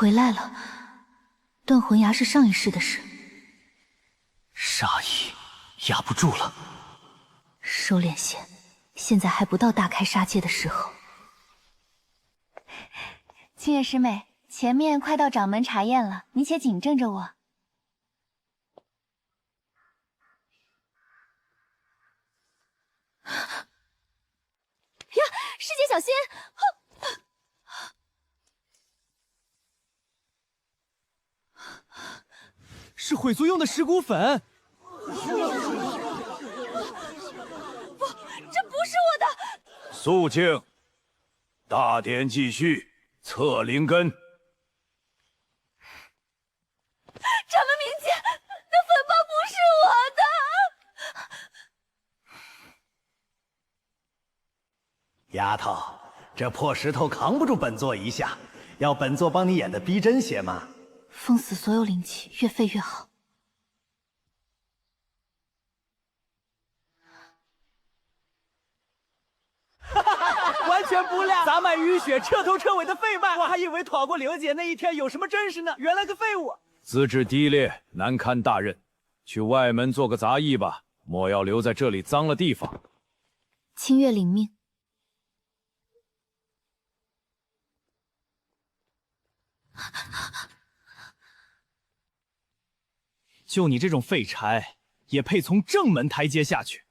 回来了。断魂牙是上一世的事，杀意压不住了。收敛些，现在还不到大开杀戒的时候。清月师妹，前面快到掌门茶宴了，你且紧正着我。呀，师姐小心！是毁族用的尸骨粉。不，这不是我的。肃静，大典继续，测灵根。掌门明鉴，那粉包不是我的。丫头，这破石头扛不住本座一下，要本座帮你演的逼真些吗？封死所有灵气，越废越好。完全不料，洒满淤血、彻头彻尾的废败，我还以为讨过玲姐那一天有什么真实呢，原来个废物。资质低劣，难堪大任，去外门做个杂役吧，莫要留在这里脏了地方。清月领命。就你这种废柴，也配从正门台阶下去？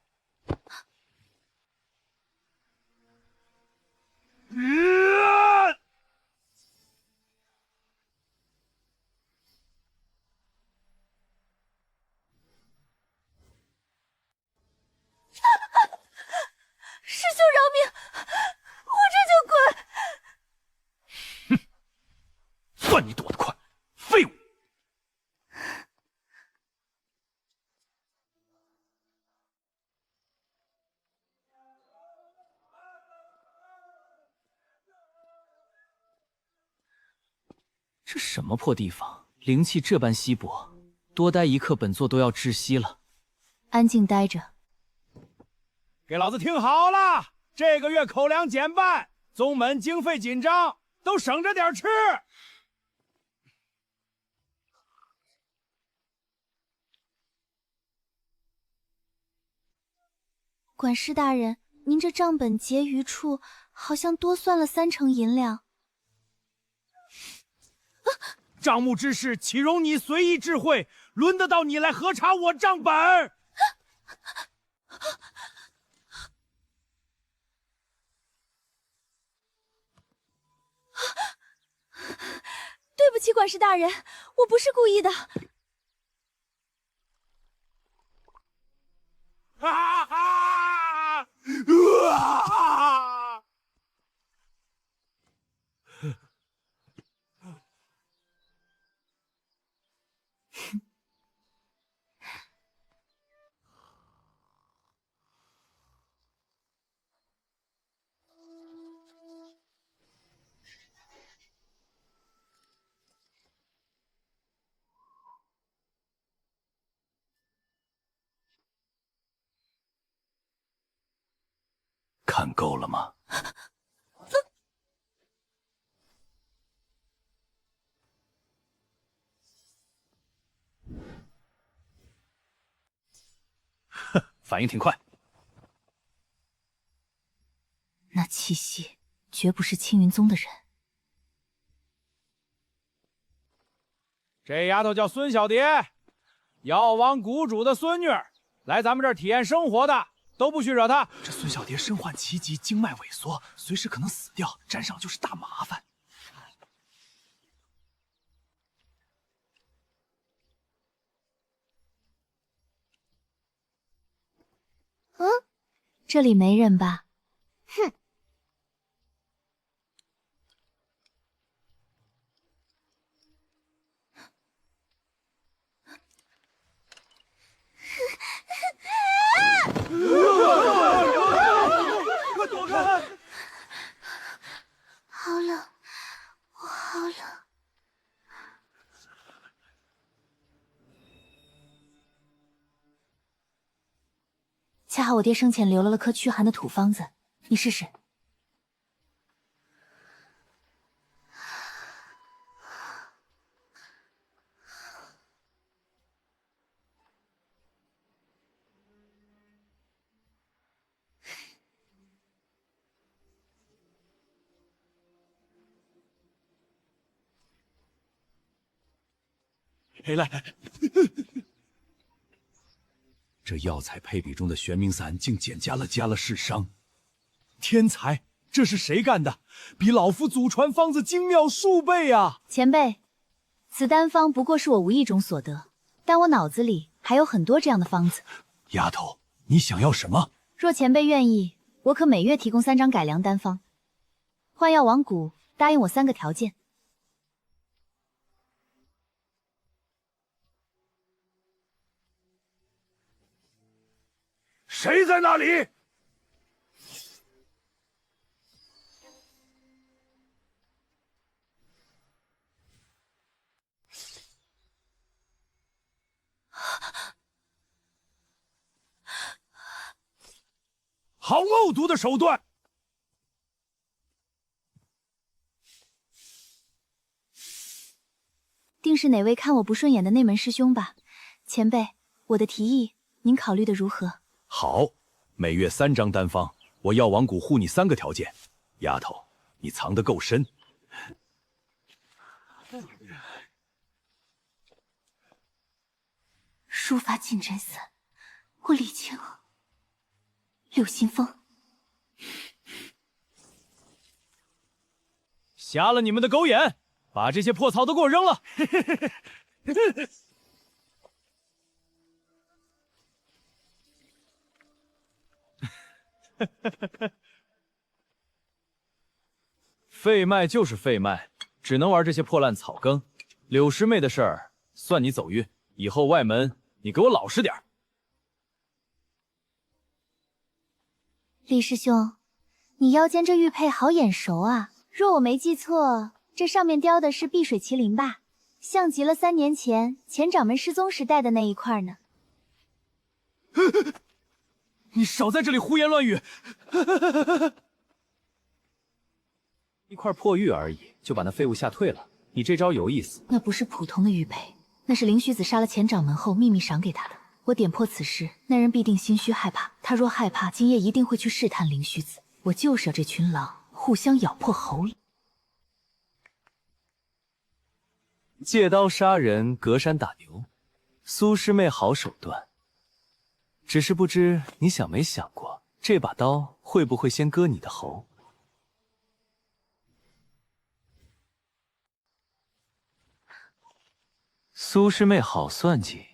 师兄饶命，我这就滚！哼，算你躲得快，废物！这什么破地方，灵气这般稀薄，多待一刻，本座都要窒息了。安静待着。给老子听好了，这个月口粮减半，宗门经费紧张，都省着点吃。管事大人，您这账本结余处好像多算了3成银两。账目之事，岂容你随意智慧？轮得到你来核查我账本？对不起，管事大人，我不是故意的。哈哈！看够了吗？哼，反应挺快。那气息绝不是青云宗的人。这丫头叫孙小蝶，药王谷主的孙女，来咱们这儿体验生活的，都不许惹她。这孙小蝶身患奇疾，经脉萎缩，随时可能死掉，沾上就是大麻烦。这里没人吧？哼。快躲开！好冷，我好冷。恰好我爹生前留了颗驱寒的土方子，你试试。来，这药材配比中的玄冥散竟减加了加了氏伤，天才！这是谁干的？比老夫祖传方子精妙数倍啊！前辈，此丹方不过是我无意中所得，但我脑子里还有很多这样的方子。丫头，你想要什么？若前辈愿意，我可每月提供3张改良丹方。换药王谷答应我3个条件。谁在那里？好恶毒的手段！定是哪位看我不顺眼的内门师兄吧？前辈，我的提议您考虑的如何？好，每月3张丹方，我药王谷护你3个条件。丫头，你藏得够深。书法金针散，我李青，柳新风。瞎了你们的狗眼，把这些破草都给我扔了！废脉就是废脉，只能玩这些破烂草根。柳师妹的事儿，算你走运。以后外门你给我老实点儿。李师兄，你腰间这玉佩好眼熟啊！若我没记错，这上面雕的是碧水麒麟吧？像极了3年前前掌门失踪时戴的那一块呢。你少在这里胡言乱语！一块破玉而已，就把那废物吓退了。你这招有意思。那不是普通的玉佩，那是灵虚子杀了前掌门后秘密赏给他的。我点破此事，那人必定心虚害怕。他若害怕，今夜一定会去试探灵虚子。我就是要这群狼互相咬破喉咙。借刀杀人，隔山打牛，苏师妹好手段。只是不知你想没想过，这把刀会不会先割你的喉？苏师妹好算计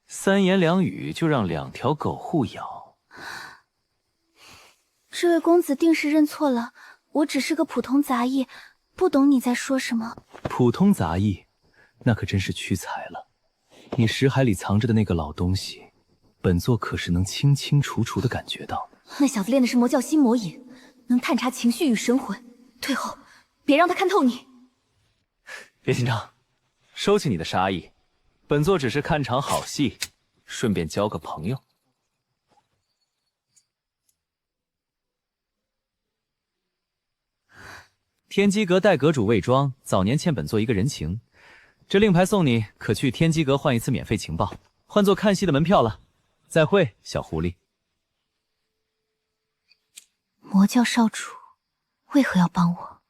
，3言2语就让2条狗互咬。这位公子定是认错了，我只是个普通杂役，不懂你在说什么。普通杂役，那可真是屈才了。你识海里藏着的那个老东西，本座可是能清清楚楚地感觉到。那小子练的是魔教心魔引，能探查情绪与神魂。退后，别让他看透你。别紧张，收起你的杀意，本座只是看场好戏，顺便交个朋友。天机阁代阁主魏庄早年欠本座一个人情，这令牌送你，可去天机阁换一次免费情报，换作看戏的门票了。再会，小狐狸。魔教少主为何要帮我？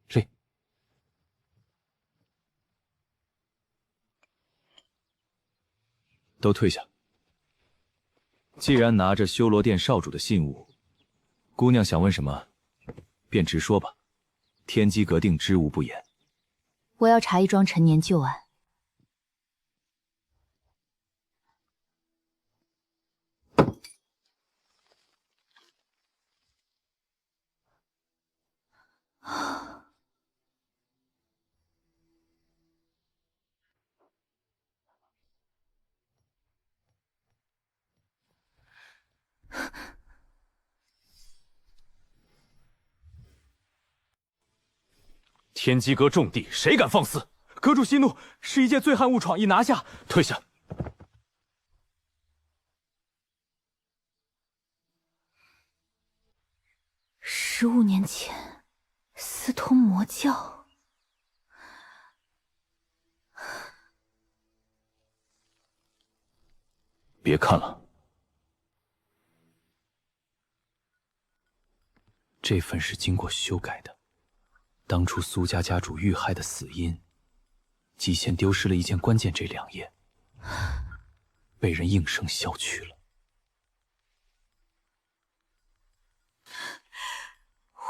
立。都退下。既然拿着修罗殿少主的信物，姑娘想问什么，便直说吧。天机阁定知无不言。我要查一桩陈年旧案。天机阁重地，谁敢放肆？阁主息怒，是一介醉汉误闯，已拿下。退下。15年前，私通魔教。别看了，这份是经过修改的。当初苏家家主遇害的死因，极限丢失了一件关键，这2页被人应声消去了。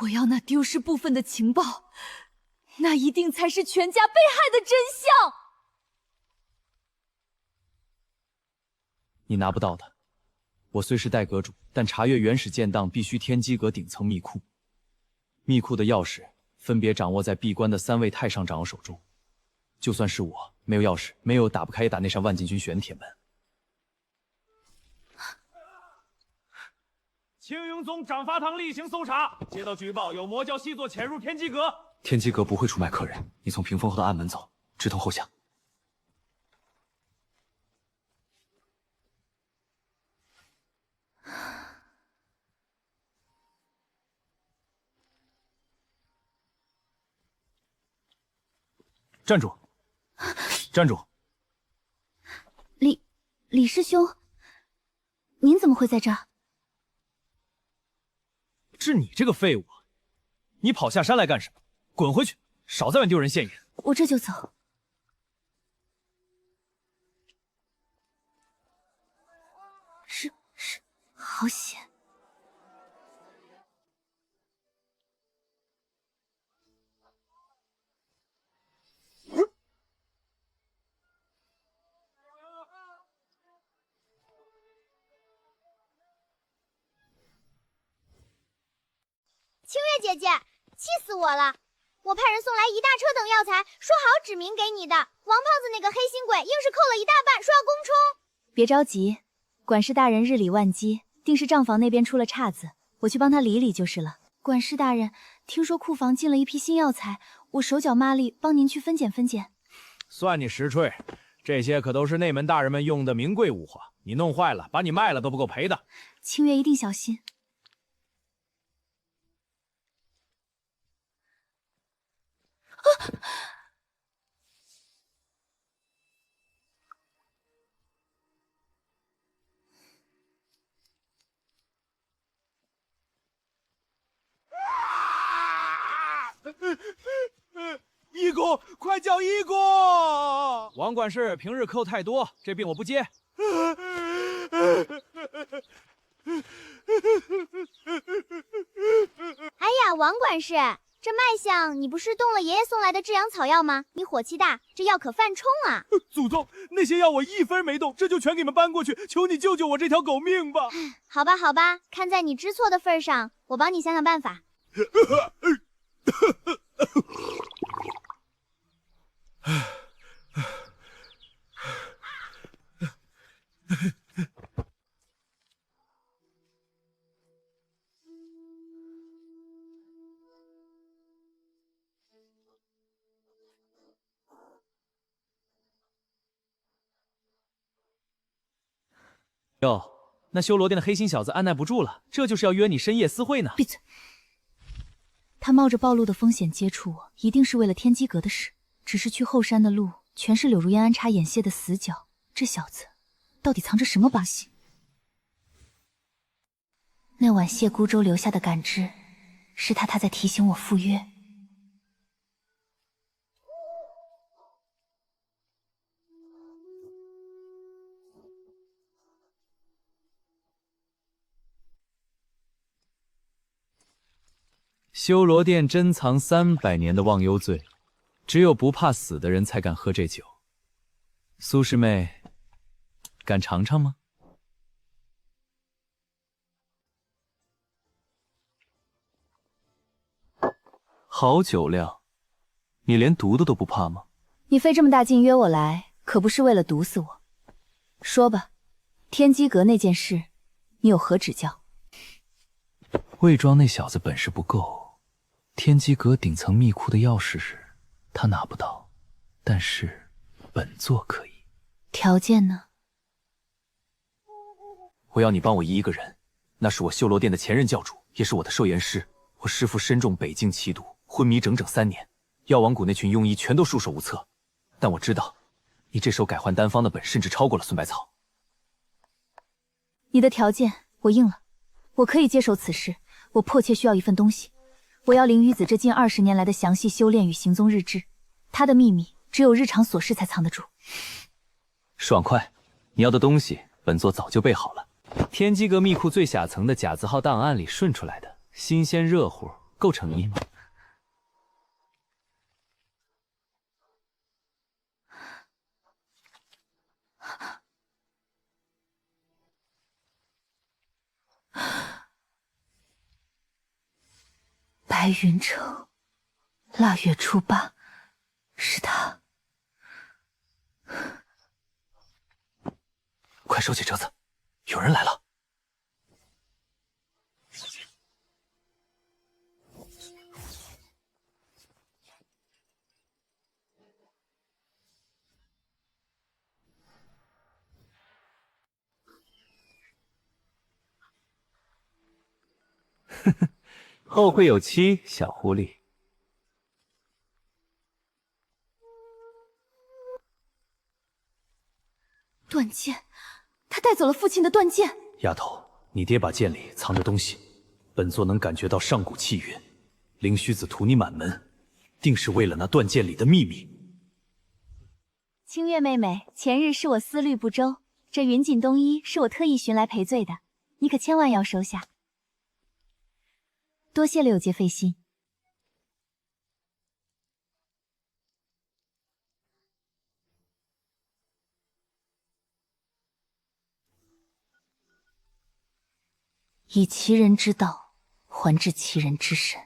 我要那丢失部分的情报，那一定才是全家被害的真相。你拿不到的。我虽是代阁主，但查阅原始建档必须天机阁顶层秘库。秘库的钥匙分别掌握在闭关的3位太上长老手中。就算是我，没有钥匙，没有打不开也打那扇万禁军玄铁门。青云宗掌法堂例行搜查，接到举报有魔教习作潜入天机阁。天机阁不会出卖客人，你从屏风后的暗门走，直通后巷。站住！站住！李师兄，您怎么会在这儿？治你这个废物！你跑下山来干什么？滚回去！少在外丢人现眼！我这就走。是，好险！清月姐姐，气死我了！我派人送来一大车等药材，说好指明给你的。王胖子那个黑心鬼硬是扣了一大半，说要公充。别着急，管事大人日理万机，定是账房那边出了岔子，我去帮他理理就是了。管事大人，听说库房进了一批新药材，我手脚麻利，帮您去分拣分拣。算你实锤，这些可都是内门大人们用的名贵物货，你弄坏了，把你卖了都不够赔的。清月一定小心。义工，快叫义工！王管事平日扣太多，这病我不接。哎呀，王管事，这脉象你不是动了爷爷送来的治阳草药吗？你火气大，这药可犯冲啊！祖宗，那些药我一分没动，这就全给你们搬过去，求你救救我这条狗命吧！好吧，好吧，看在你知错的份上，我帮你想想办法。哟，那修罗殿的黑心小子按耐不住了，这就是要约你深夜私会呢。闭嘴！他冒着暴露的风险接触我，一定是为了天机阁的事。只是去后山的路全是柳如烟安插眼线的死角，这小子到底藏着什么把戏？那晚谢孤舟留下的感知，是他在提醒我赴约。修罗殿珍藏300年的忘忧醉，只有不怕死的人才敢喝这酒。苏师妹，敢尝尝吗？好酒量，你连毒的都不怕吗？你费这么大劲约我来，可不是为了毒死我。说吧，天机阁那件事，你有何指教？魏庄那小子本事不够，天机阁顶层秘库的钥匙他拿不到，但是本座可以。条件呢？我要你帮我移一个人，那是我修罗殿的前任教主，也是我的寿元师。我师父身中北境奇毒，昏迷整整3年，药王谷那群庸医全都束手无策。但我知道，你这手改换丹方的本甚至超过了孙百草。你的条件我应了，我可以接受此事。我迫切需要一份东西，我要灵鱼子这近20年来的详细修炼与行踪日志，他的秘密只有日常琐事才藏得住。爽快，你要的东西本座早就备好了。天机阁密库最下层的甲字号档案里顺出来的，新鲜热乎，够诚意。白云城，腊月初8，是他。快收起车子，有人来了。呵呵，后会有期，小狐狸。断剑，他带走了父亲的断剑。丫头，你爹把剑里藏着东西，本座能感觉到上古气运。灵虚子屠你满门，定是为了那断剑里的秘密。清月妹妹，前日是我思虑不周，这云锦冬衣是我特意寻来赔罪的，你可千万要收下。多谢了有节费心。以其人之道还治其人之身。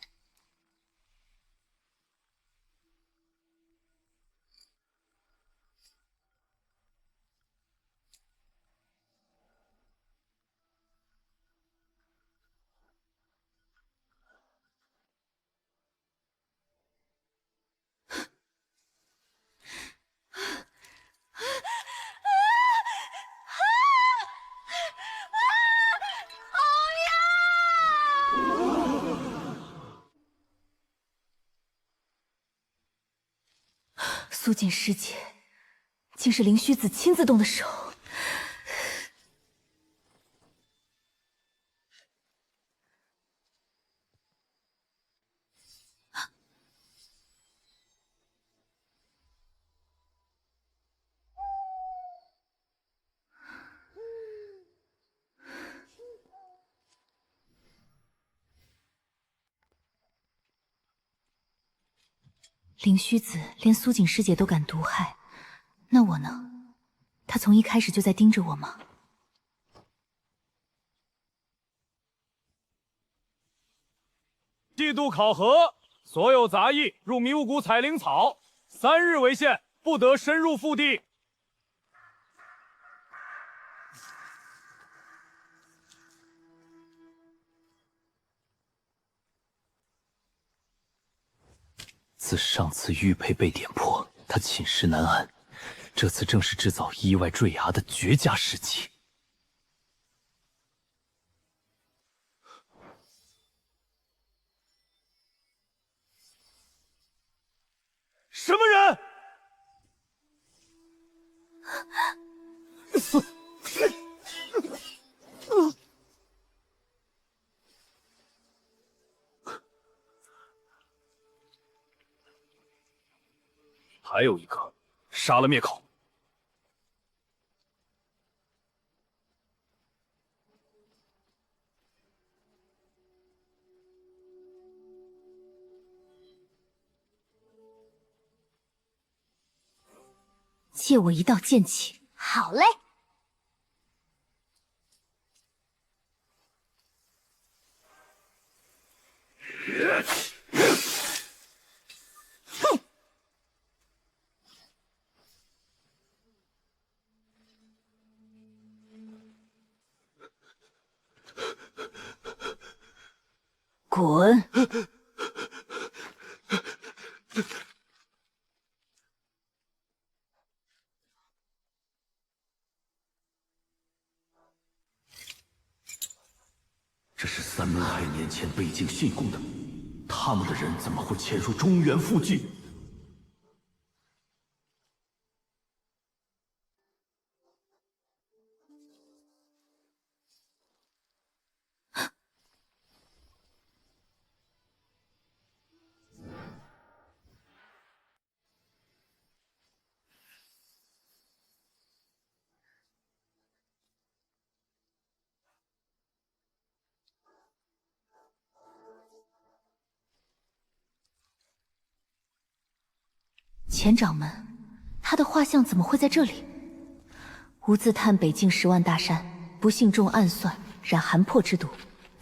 苏锦师姐，竟是灵虚子亲自动的手。灵虚子连苏锦师姐都敢毒害，那我呢？他从一开始就在盯着我吗？季度考核，所有杂役入迷雾谷采灵草，3日为限，不得深入腹地。自上次玉佩被点破，他寝食难安，这次正是制造意外坠崖的绝佳时机。什么人？还有一个，杀了灭口。借我一道剑气。好嘞。滚！这是三门海年前北境信贡的，他们的人怎么会潜入中原附近？钱掌门，他的画像怎么会在这里？吾自探北境10万大山，不幸中暗算，染寒魄之毒。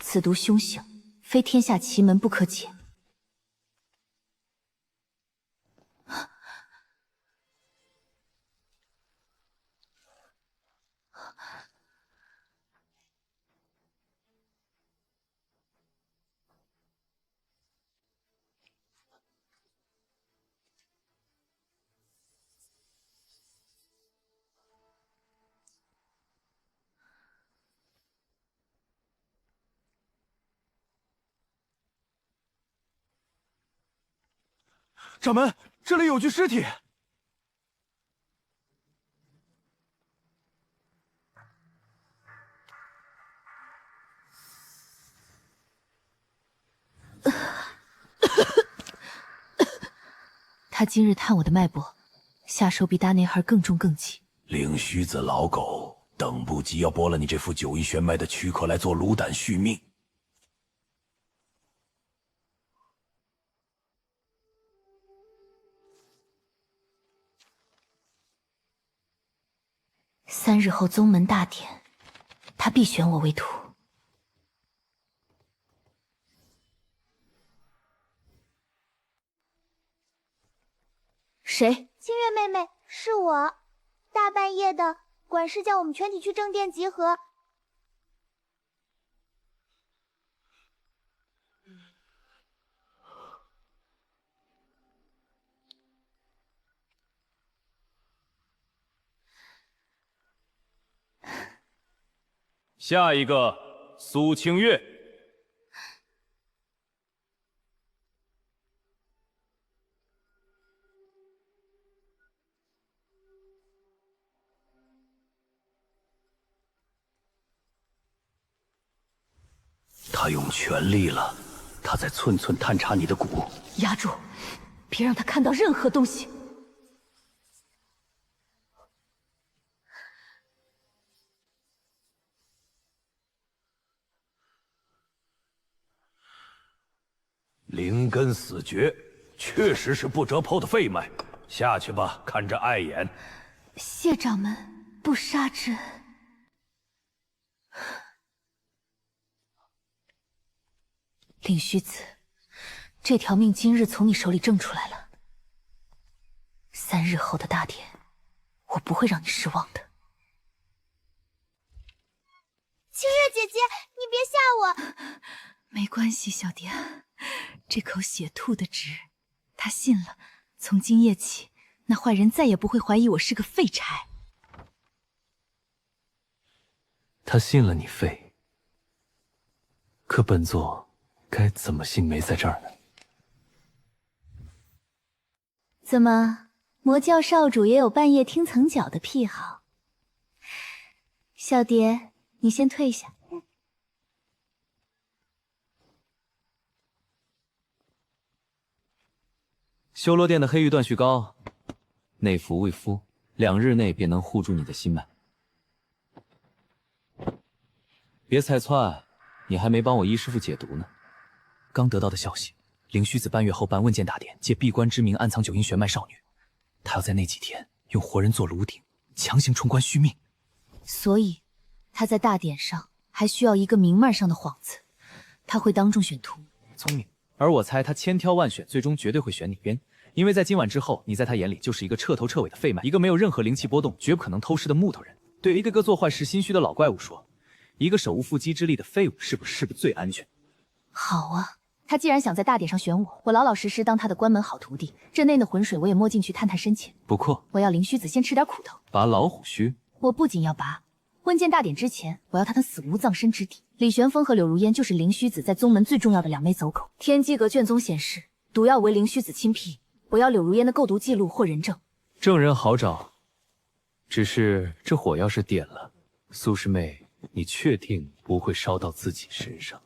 此毒凶险，非天下奇门不可解。掌门，这里有具尸体。他今日探我的脉搏，下手比大内孩更重更急。灵虚子老狗，等不及要剥了你这副9阴玄脉的躯壳来做卤胆续命。3日后宗门大典，他必选我为徒。谁？清月妹妹，是我。大半夜的，管事叫我们全体去正殿集合。下一个，苏清月。他用全力了，他在寸寸探查你的骨。压住，别让他看到任何东西。灵根死绝，确实是不折剖的肺脉。下去吧，看着碍眼。谢掌门，不杀之恩。灵虚子，这条命今日从你手里挣出来了。3日后的大典，我不会让你失望的。清月姐姐，你别吓我。没关系，小蝶，这口血吐的值。他信了，从今夜起，那坏人再也不会怀疑我是个废柴。他信了你废，可本座该怎么信没在这儿呢？怎么，魔教少主也有半夜听层角的癖好？小蝶，你先退下。修罗殿的黑玉断续膏，内服未敷，2日内便能护住你的心脉。别猜错，你还没帮我一师傅解毒呢。刚得到的消息，灵虚子半月后办问剑大典，借闭关之名暗藏9阴玄脉少女。他要在那几天用活人做炉鼎，强行冲关续命。所以，他在大典上还需要一个明面上的幌子。他会当众选徒，聪明。而我猜他千挑万选，最终绝对会选你编。因为在今晚之后，你在他眼里就是一个彻头彻尾的废脉，一个没有任何灵气波动、绝不可能偷师的木头人。对于一个个做坏事心虚的老怪物说，一个手无缚鸡之力的废物是不是最安全？好啊，他既然想在大典上选我，我老老实实当他的关门好徒弟。阵内的浑水我也摸进去探探深浅。不过，我要灵虚子先吃点苦头。拔老虎须？我不仅要拔，问剑大典之前，我要他死无葬身之地。李玄风和柳如烟就是灵虚子在宗门最重要的2枚走狗。天机阁卷宗显示，毒药为灵虚子亲辟。我要柳如烟的购毒记录或人证。证人好找，只是这火要是点了，苏师妹，你确定不会烧到自己身上？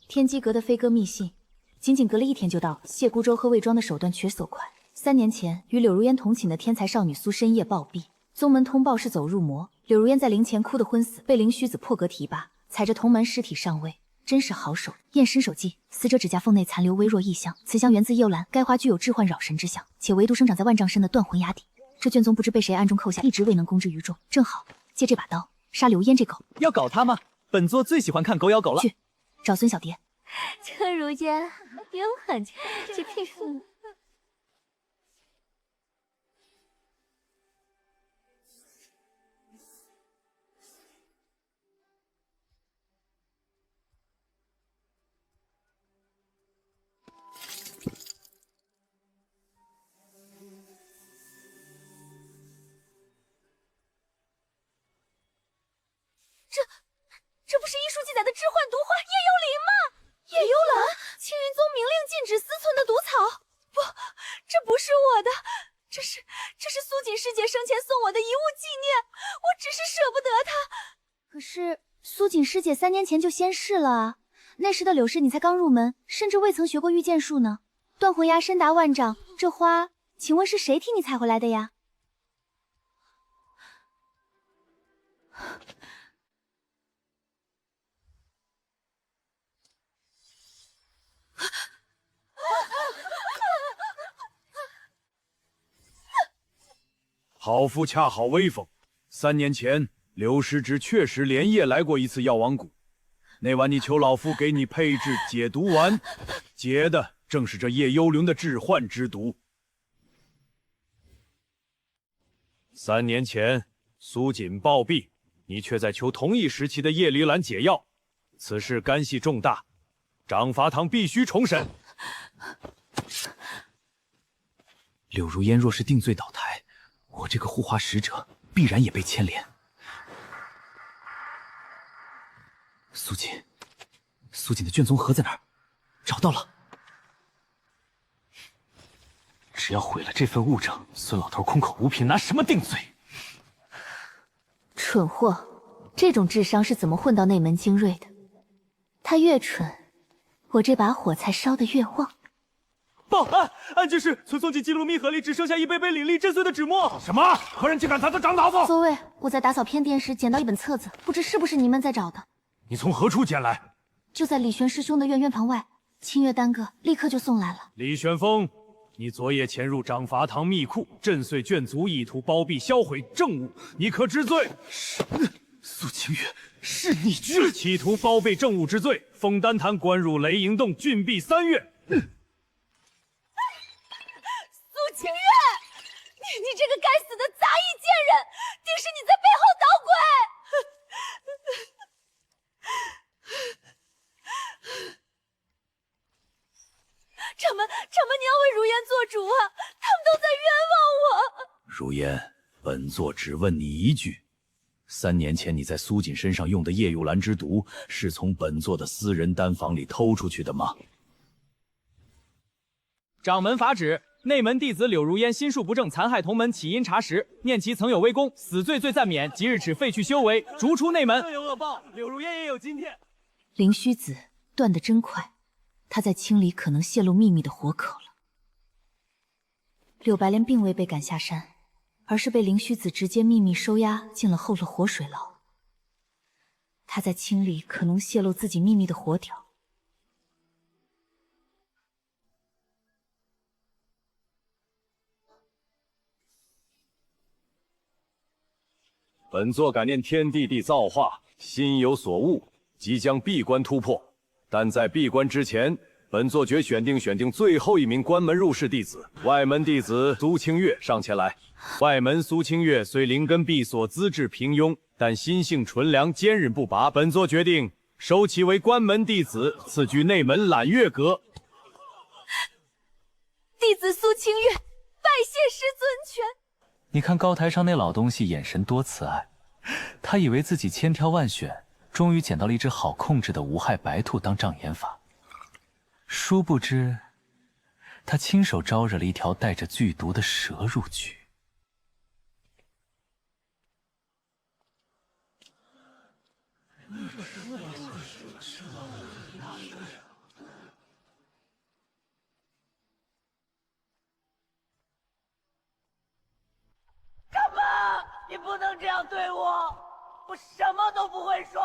天机阁的飞鸽密信，仅仅隔了1天就到。谢孤舟和魏庄的手段确所快。3年前与柳如烟同寝的天才少女苏深夜暴毙，宗门通报是走入魔。柳如烟在灵前哭得昏死，被灵虚子破格提拔，踩着同门尸体上位。真是好手。验身手记：死者指甲缝内残留微弱异香，此香源自幽兰。该花具有致幻扰神之象，且唯独生长在万丈深的断魂崖底。这卷宗不知被谁暗中扣下，一直未能公之于众。正好借这把刀杀刘烟这狗。要搞他吗？本座最喜欢看狗咬狗了。去找孙小蝶。这如烟也很这屁事。这不是医书记载的致幻毒花夜幽灵吗？夜幽兰，青云宗明令禁止私存的毒草。不，这不是我的，这是苏锦师姐生前送我的遗物纪念，我只是舍不得她。可是苏锦师姐3年前就仙逝了啊，那时的柳氏你才刚入门，甚至未曾学过御剑术呢。断魂崖深达万丈，这花，请问是谁替你采回来的呀？好夫恰好威风。3年前，刘师侄确实连夜来过一次药王谷。那晚你求老夫给你配制解毒丸，解的正是这夜幽灵的致幻之毒。3年前，苏锦暴毙，你却在求同一时期的叶离兰解药，此事干系重大，掌法堂必须重审。柳如烟若是定罪倒台，我这个护花使者必然也被牵连。苏锦的卷宗盒在哪儿？找到了。只要毁了这份物证，孙老头空口无凭，拿什么定罪？蠢货，这种智商是怎么混到内门精锐的？他越蠢，我这把火才烧得越旺。报案！案件是存送进记录密盒里只剩下一杯杯凛冽震碎的纸墨。什么？何人竟敢藏长老子？所谓我在打扫偏殿时捡到一本册子，不知是不是你们在找的？你从何处捡来？就在李玄师兄的院院旁外，清月耽搁，立刻就送来了。李玄风，你昨夜潜入掌法堂密库，震碎卷族，意图包庇销毁证物，你可知罪？苏清月，是你居然企图包庇证物之罪，封丹坛关入雷营洞，禁闭3月。苏清月，你这个该死的杂役贱人，定是你在背后捣鬼！掌门，你要为如烟做主啊！他们都在冤枉我。如烟，本座只问你一句：3年前你在苏锦身上用的夜幽兰之毒，是从本座的私人丹房里偷出去的吗？掌门法旨：内门弟子柳如烟心术不正，残害同门，起因查实，念其曾有微功，死罪罪暂免，即日止废去修为，逐出内门。恶有恶报，柳如烟也有今天。灵虚子断得真快，他在清理可能泄露秘密的活口了。柳白莲并未被赶下山，而是被灵虚子直接秘密收押进了后乐活水牢。他在清理可能泄露自己秘密的活条。本座感念天地地造化，心有所悟，即将闭关突破。但在闭关之前，本座决选定最后一名关门入室弟子，外门弟子苏清月上前来。外门苏清月虽灵根闭锁，资质平庸，但心性纯良，坚韧不拔。本座决定收其为关门弟子，赐居内门揽月阁。弟子苏清月拜谢师尊权。你看高台上那老东西眼神多慈爱，他以为自己千挑万选，终于捡到了一只好控制的无害白兔当障眼法，殊不知他亲手招惹了一条带着剧毒的蛇入局。你不能这样对我，我什么都不会说，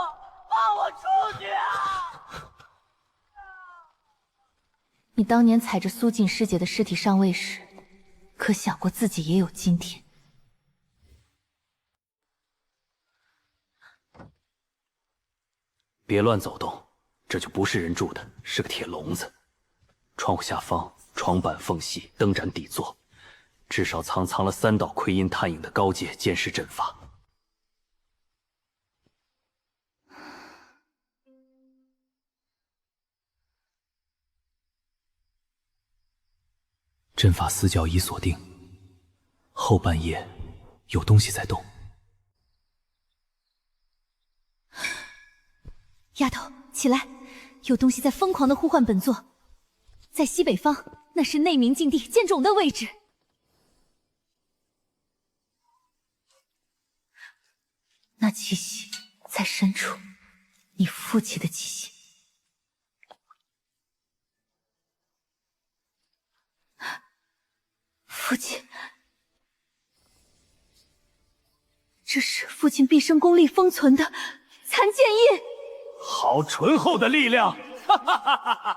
你当年踩着苏锦师姐的尸体上位时，可想过自己也有今天？别乱走动，这就不是人住的，是个铁笼子。窗户下方床板缝隙，灯盏底座，至少藏了3道窥阴探影的高阶监视阵法。阵法死角已锁定，后半夜有东西在动。丫头，起来！有东西在疯狂的呼唤本座，在西北方，那是内明禁地剑冢的位置。那气息在深处，你父亲的气息。父亲，这是父亲毕生功力封存的残剑印。好醇厚的力量！哈哈哈哈哈！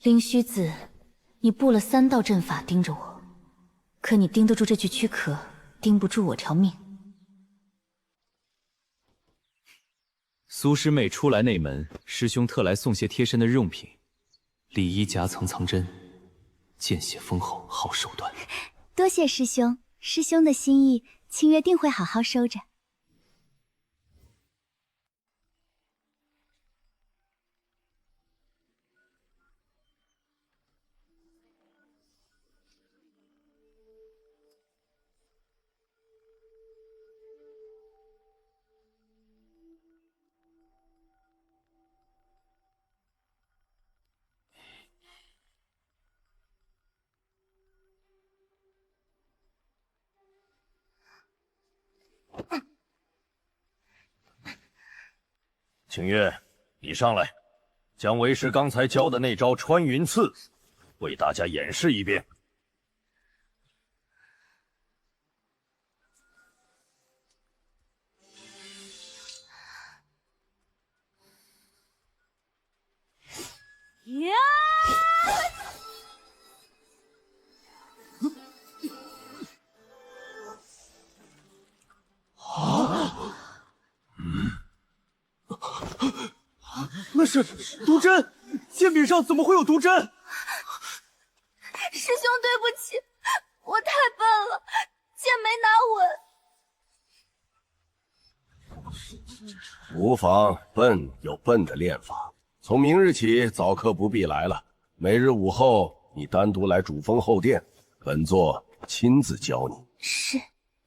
灵虚子，你布了3道阵法盯着我，可你盯得住这具躯壳，盯不住我条命。苏师妹初来内门，师兄特来送些贴身的日用品。里衣夹层藏针，见血丰厚，好手段。多谢师兄，师兄的心意，清月定会好好收着。清月，你上来，将为师刚才教的那招穿云刺，为大家演示一遍。呀！那是毒针，剑柄上怎么会有毒针？师兄，对不起，我太笨了，剑没拿稳。无妨，笨有笨的练法。从明日起，早课不必来了。每日午后，你单独来主峰后殿，本座亲自教你。是，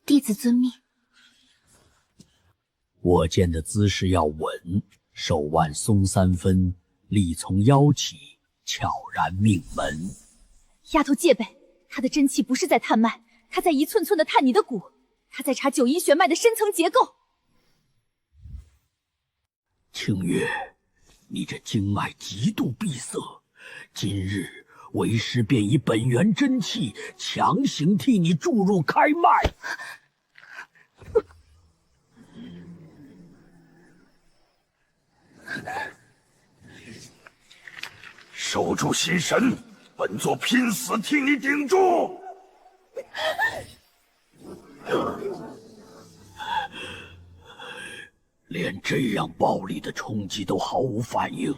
弟子遵命。握剑的姿势要稳，手腕松3分，力从腰起，悄然命门。丫头戒备，他的真气不是在探脉，他在一寸寸的探你的骨，他在查9阴玄脉的深层结构。清月，你这经脉极度闭塞，今日为师便以本源真气强行替你注入开脉。守住心神，本座拼死替你顶住。连这样暴力的冲击都毫无反应，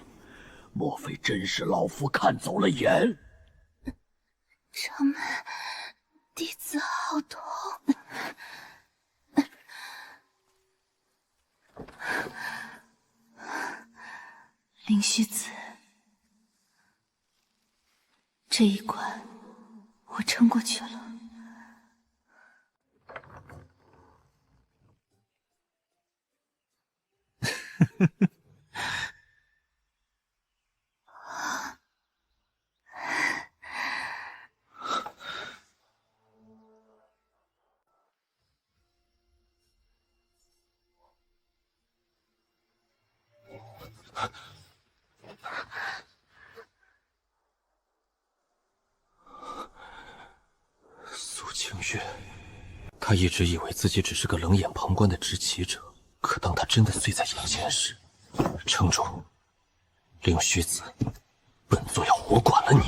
莫非真是老夫看走了眼？掌门，弟子好痛。灵虚子，这一关我撑过去了。月，他一直以为自己只是个冷眼旁观的执棋者，可当他真的醉在眼前时，撑住，灵虚子，本座要活剐了你！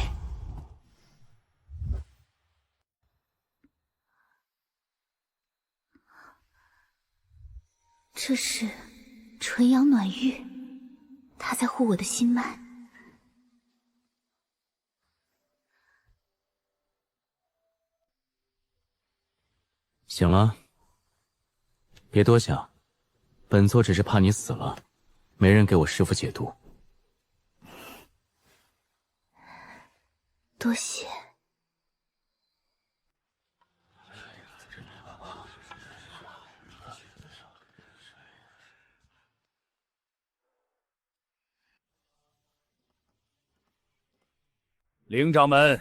这是纯阳暖玉，它在护我的心脉。醒了，别多想，本座只是怕你死了，没人给我师父解毒。多谢。灵掌门，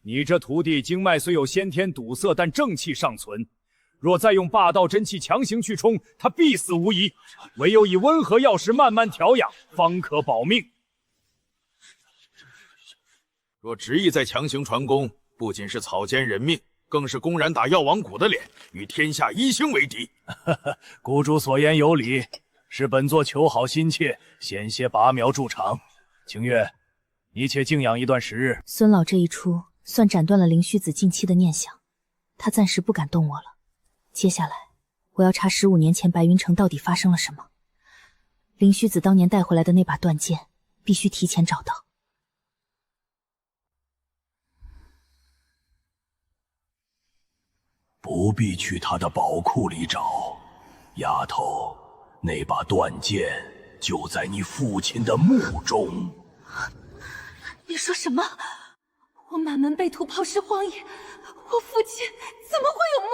你这徒弟经脉虽有先天堵塞，但正气尚存。若再用霸道真气强行去冲，他必死无疑。唯有以温和药食慢慢调养，方可保命。若执意再强行传功，不仅是草菅人命，更是公然打药王谷的脸，与天下一星为敌。谷主所言有理，是本座求好心切，险些拔苗助长。清月，你且静养一段时日。孙老这一出，算斩断了灵虚子近期的念想，他暂时不敢动我了。接下来，我要查15年前白云城到底发生了什么。灵虚子当年带回来的那把断剑，必须提前找到。不必去他的宝库里找，丫头，那把断剑就在你父亲的墓中。你说什么？我满门被屠，抛尸荒野，我父亲怎么会有墓？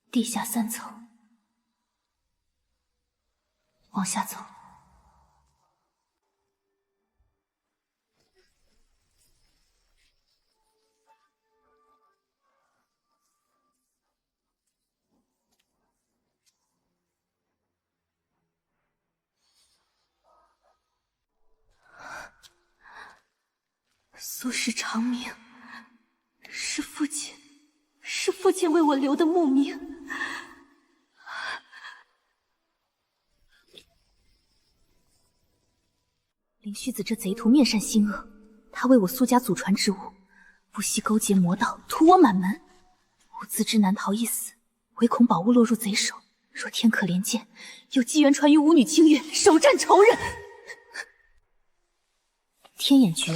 地下3层，往下走。苏氏长明，是父亲为我留的墓名。灵虚子这贼徒面善心恶，他为我苏家祖传之物，不惜勾结魔道，屠我满门。我自知难逃一死，唯恐宝物落入贼手。若天可怜见，有机缘传于舞女清月，首战仇人。天眼诀，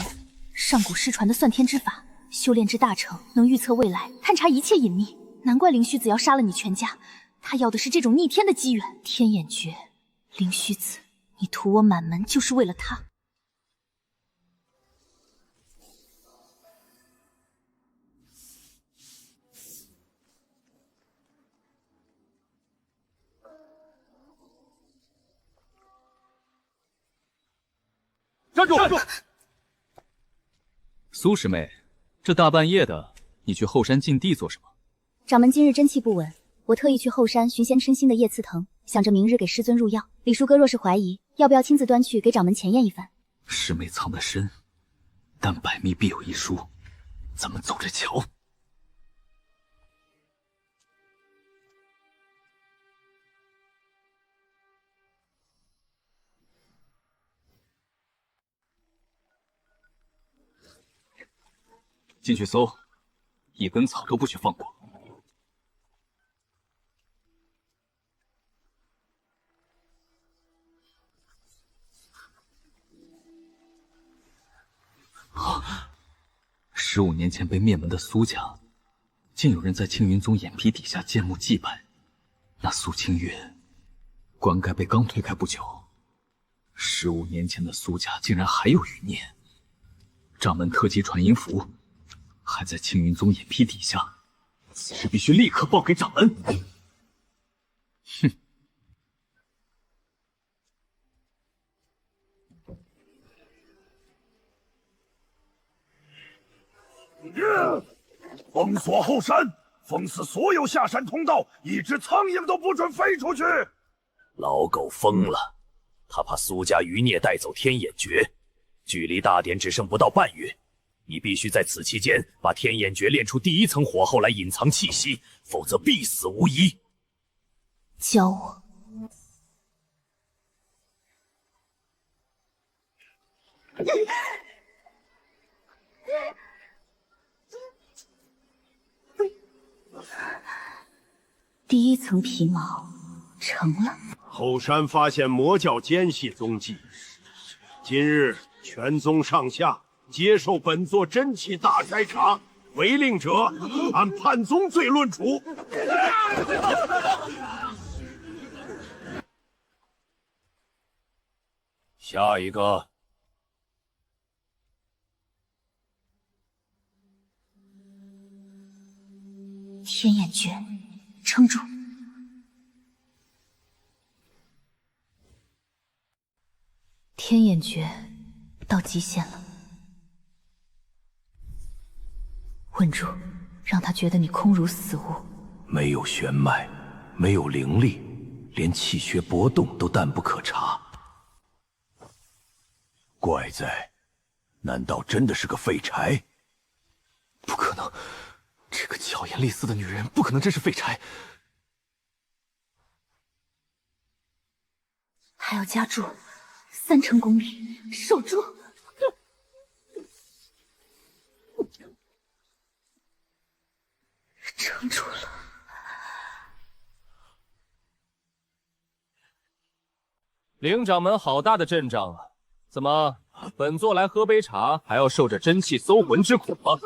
上古失传的算天之法，修炼至大成，能预测未来，探查一切隐秘。难怪灵虚子要杀了你全家，他要的是这种逆天的机缘。天眼诀，灵虚子，你屠我满门就是为了他。站住！苏师妹，这大半夜的，你去后山禁地做什么？掌门今日真气不稳，我特意去后山寻仙琛心的叶刺藤，想着明日给师尊入药。李叔哥若是怀疑，要不要亲自端去给掌门前验一番？师妹藏得深，但百密必有一疏，咱们走着瞧。进去搜，一根草都不许放过。15年前被灭门的苏家，竟有人在青云宗眼皮底下建墓祭拜。那苏清月，棺盖被刚推开不久，15年前的苏家竟然还有余孽。掌门特级传音符还在青云宗眼皮底下，此事必须立刻报给掌门。哼！封锁后山，封死所有下山通道，一只苍蝇都不准飞出去。老狗疯了，他怕苏家余孽带走天眼诀，距离大典只剩不到半月。你必须在此期间把天眼诀练出第1层火候来隐藏气息，否则必死无疑。教我。第1层皮毛成了。后山发现魔教奸细踪迹，今日全宗上下接受本座真气大筛查，违令者按叛宗罪论处。下一个。天眼诀，撑住！天眼诀到极限了，稳住，让他觉得你空如死物。没有玄脉，没有灵力，连气血波动都淡不可察。怪在，难道真的是个废柴？不可能，这个巧言厉色的女人不可能真是废柴。还要加注3成功力，守住！撑住了。灵掌门好大的阵仗啊！怎么，本座来喝杯茶，还要受这真气搜魂之苦吗？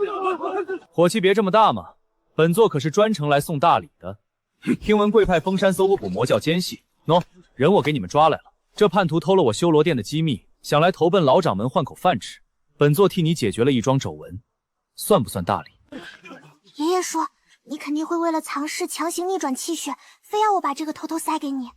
火气别这么大嘛，本座可是专程来送大礼的。听闻贵派封山搜捕魔教奸细，喏，人我给你们抓来了。这叛徒偷了我修罗殿的机密，想来投奔老掌门换口饭吃。本座替你解决了一桩肘纹，算不算大礼？爷爷说，你肯定会为了藏尸强行逆转气血，非要我把这个偷偷塞给你。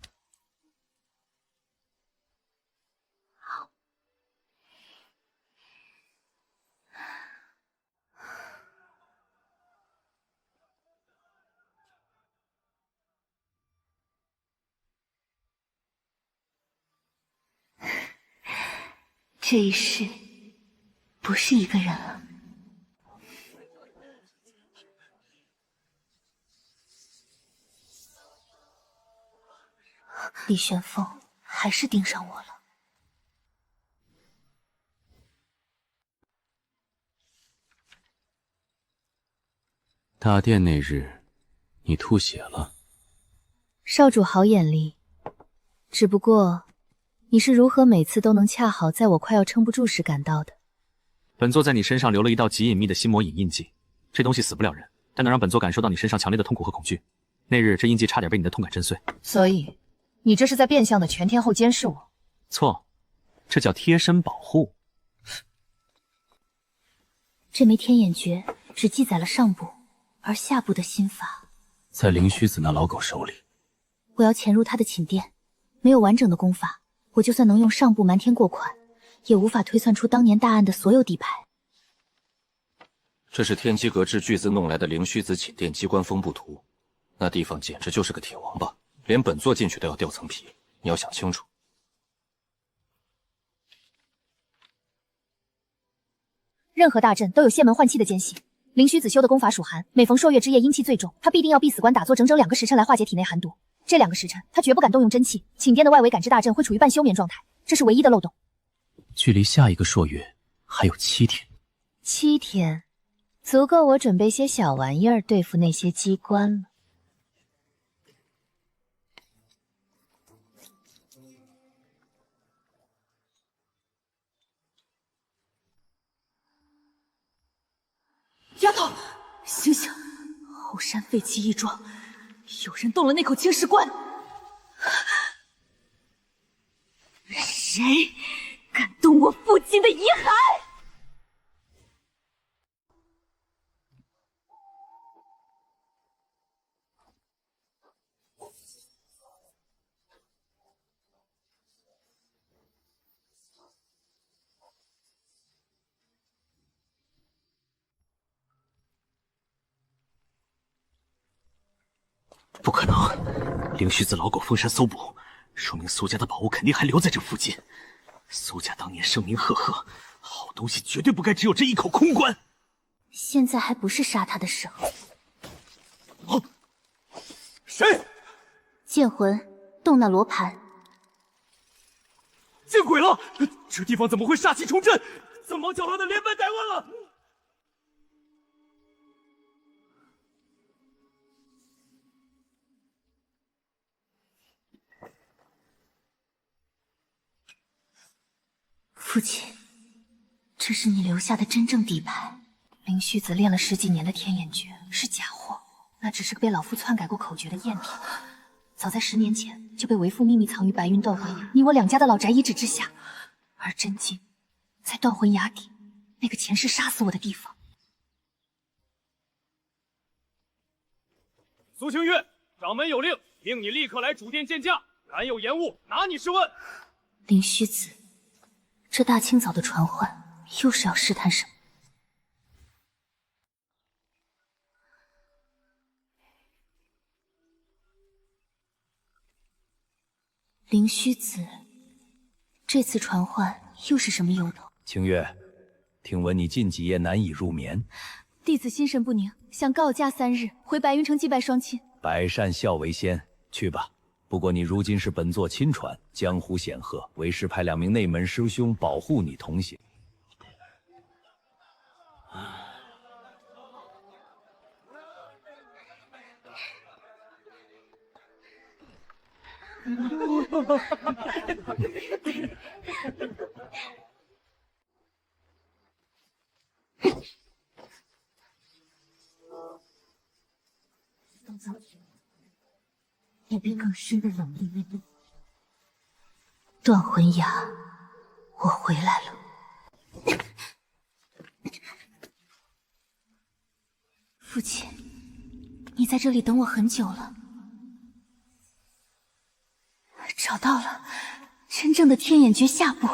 这一世不是一个人了。李玄风还是盯上我了。大殿那日，你吐血了。少主好眼力，只不过你是如何每次都能恰好在我快要撑不住时赶到的？本座在你身上留了一道极隐秘的心魔隐印记，这东西死不了人，但能让本座感受到你身上强烈的痛苦和恐惧。那日这印记差点被你的痛感震碎。所以，你这是在变相的全天候监视我？错，这叫贴身保护。这枚天眼诀只记载了上部，而下部的心法在灵虚子那老狗手里。我要潜入他的寝殿，没有完整的功法，我就算能用上部瞒天过款，也无法推算出当年大案的所有底牌。这是天机阁制巨资弄来的灵虚子寝殿机关风部图，那地方简直就是个铁王八，连本座进去都要掉层皮。你要想清楚。任何大阵都有仙门换气的间隙，灵虚子修的功法属寒，每逢朔月之夜阴气最重，他必定要闭死关打坐整整2个时辰来化解体内寒毒。这2个时辰，他绝不敢动用真气，寝殿的外围感知大阵会处于半休眠状态，这是唯一的漏洞。距离下一个朔月还有7天。7天，足够我准备些小玩意儿对付那些机关了。丫头，醒醒！后山废弃义庄，有人动了那口青石棺。谁敢动我父亲的遗骸？不可能，灵虚子老狗封山搜捕，说明苏家的宝物肯定还留在这附近。苏家当年声名赫赫，好东西绝对不该只有这一口空棺。现在还不是杀他的时候。谁？剑魂，动那罗盘。见鬼了！这地方怎么会煞气重振？怎么搅乱的连败带万了？父亲，这是你留下的真正底牌。灵虚子练了10几年的天眼诀是假货，那只是个被老夫篡改过口诀的赝品。早在10年前就被为父秘密藏于白云断魂崖，你我两家的老宅遗址之下。而真经在断魂崖底，那个前世杀死我的地方。苏清月，掌门有令，命你立刻来主殿见驾，敢有延误，拿你试问。灵虚子，这大清早的传唤，又是要试探什么？灵虚子，这次传唤又是什么由头？清月，听闻你近几夜难以入眠，弟子心神不宁，想告假3日回白云城祭拜双亲。百善孝为先，去吧。不过你如今是本座亲传，江湖显赫，为师派2名内门师兄保护你同行。也被更深的冷意面对。断魂崖，我回来了。父亲，你在这里等我很久了。找到了真正的天眼诀下部。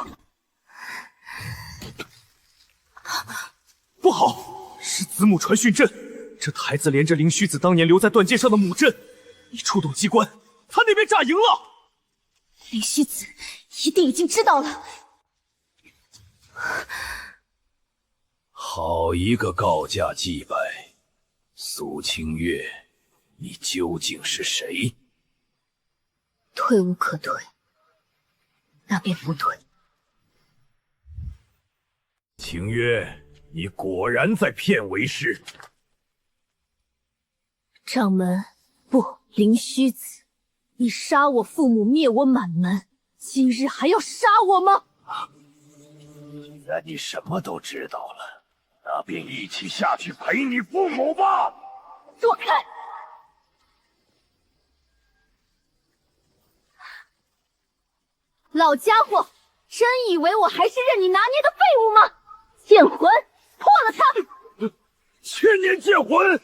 不好，是子母传讯阵，这台子连着灵虚子当年留在断剑上的母阵。一触动机关，他那边炸赢了。灵虚子一定已经知道了。好一个告假祭拜，苏清月，你究竟是谁？退无可退，那便不退。清月，你果然在骗为师。掌门，不，灵虚子，你杀我父母，灭我满门，今日还要杀我吗？既然你什么都知道了，那便一起下去陪你父母吧。躲开！老家伙，真以为我还是任你拿捏的废物吗？剑魂，破了他！千年剑魂，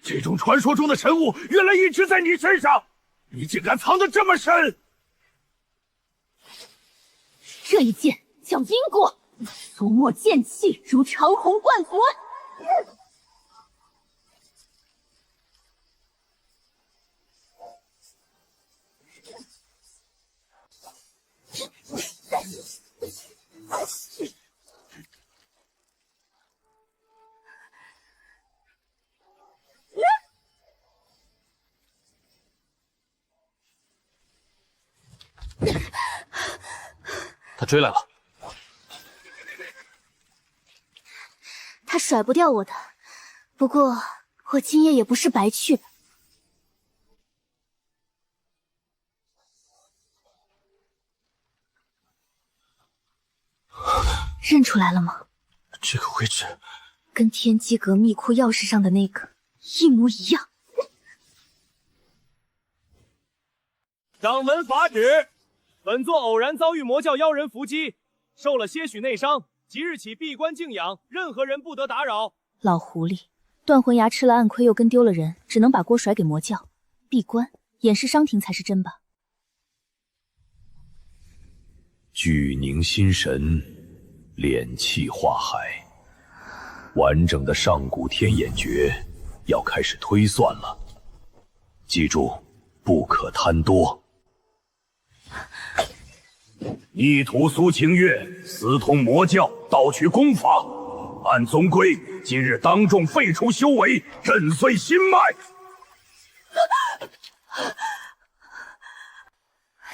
这种传说中的神物，原来一直在你身上，你竟敢藏得这么深！这一剑叫因果，俗墨剑气如长虹贯魂。他追来了，他甩不掉我的，不过我今夜也不是白去的。认出来了吗？这个位置跟天机阁密库钥匙上的那个一模一样。掌门法旨，本座偶然遭遇魔教妖人伏击，受了些许内伤，即日起闭关静养，任何人不得打扰。老狐狸，断魂崖吃了暗亏，又跟丢了人，只能把锅甩给魔教。闭关掩饰伤停才是真吧？聚凝心神，炼气化海，完整的上古天眼诀要开始推算了。记住，不可贪多。逆徒苏清月私通魔教，盗取功法，按宗规，今日当众废除修为，震碎心脉。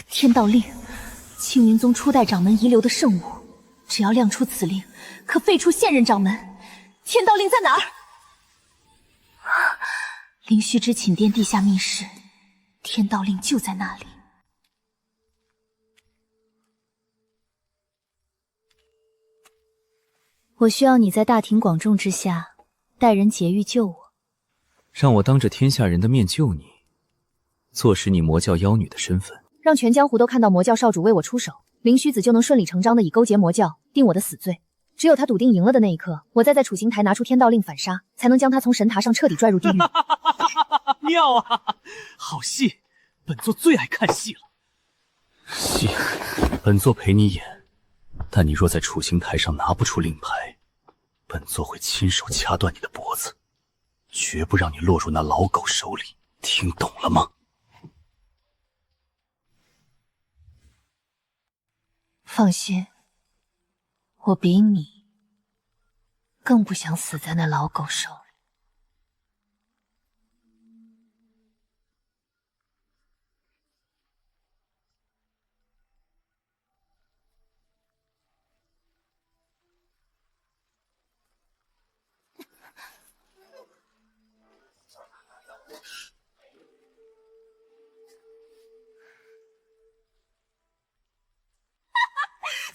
天道令，青云宗初代掌门遗留的圣物，只要亮出此令，可废除现任掌门。天道令在哪儿？灵虚之寝殿地下密室，天道令就在那里。我需要你在大庭广众之下，带人劫狱救我。让我当着天下人的面救你，坐实你魔教妖女的身份。让全江湖都看到魔教少主为我出手，灵虚子就能顺理成章的以勾结魔教定我的死罪。只有他笃定赢了的那一刻，我再在处刑台拿出天道令反杀，才能将他从神塔上彻底拽入地狱。妙啊，好戏，本座最爱看戏了。戏，本座陪你演，但你若在处刑台上拿不出令牌，本座会亲手掐断你的脖子，绝不让你落入那老狗手里。听懂了吗？放心，我比你更不想死在那老狗手里。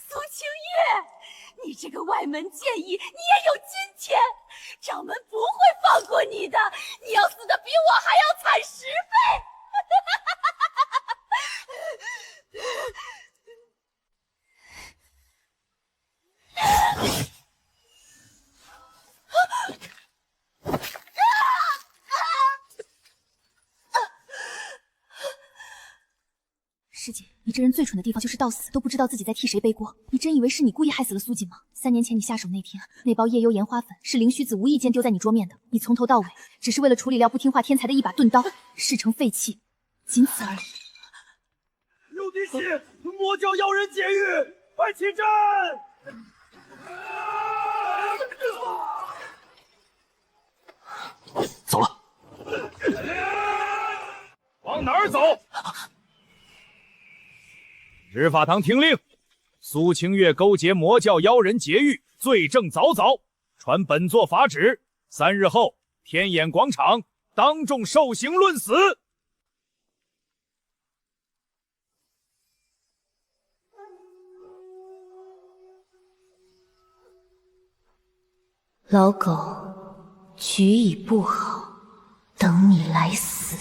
苏清月，你这个外门剑医，你也有今天！掌门不会放过你的，你要死的比我还要惨10倍！师姐，你这人最蠢的地方就是到死都不知道自己在替谁背锅。你真以为是你故意害死了苏锦吗？3年前你下手那天，那包夜幽岩花粉是灵虚子无意间丢在你桌面的，你从头到尾只是为了处理掉不听话天才的一把钝刀，事成废弃，仅此而已。有敌袭，魔教妖人劫狱，快起阵！走了。往哪儿走？执法堂听令，苏清月勾结魔教妖人劫狱，罪证凿凿，传本座法旨，3日后天眼广场当众受刑论死。老狗，局已布好，等你来死。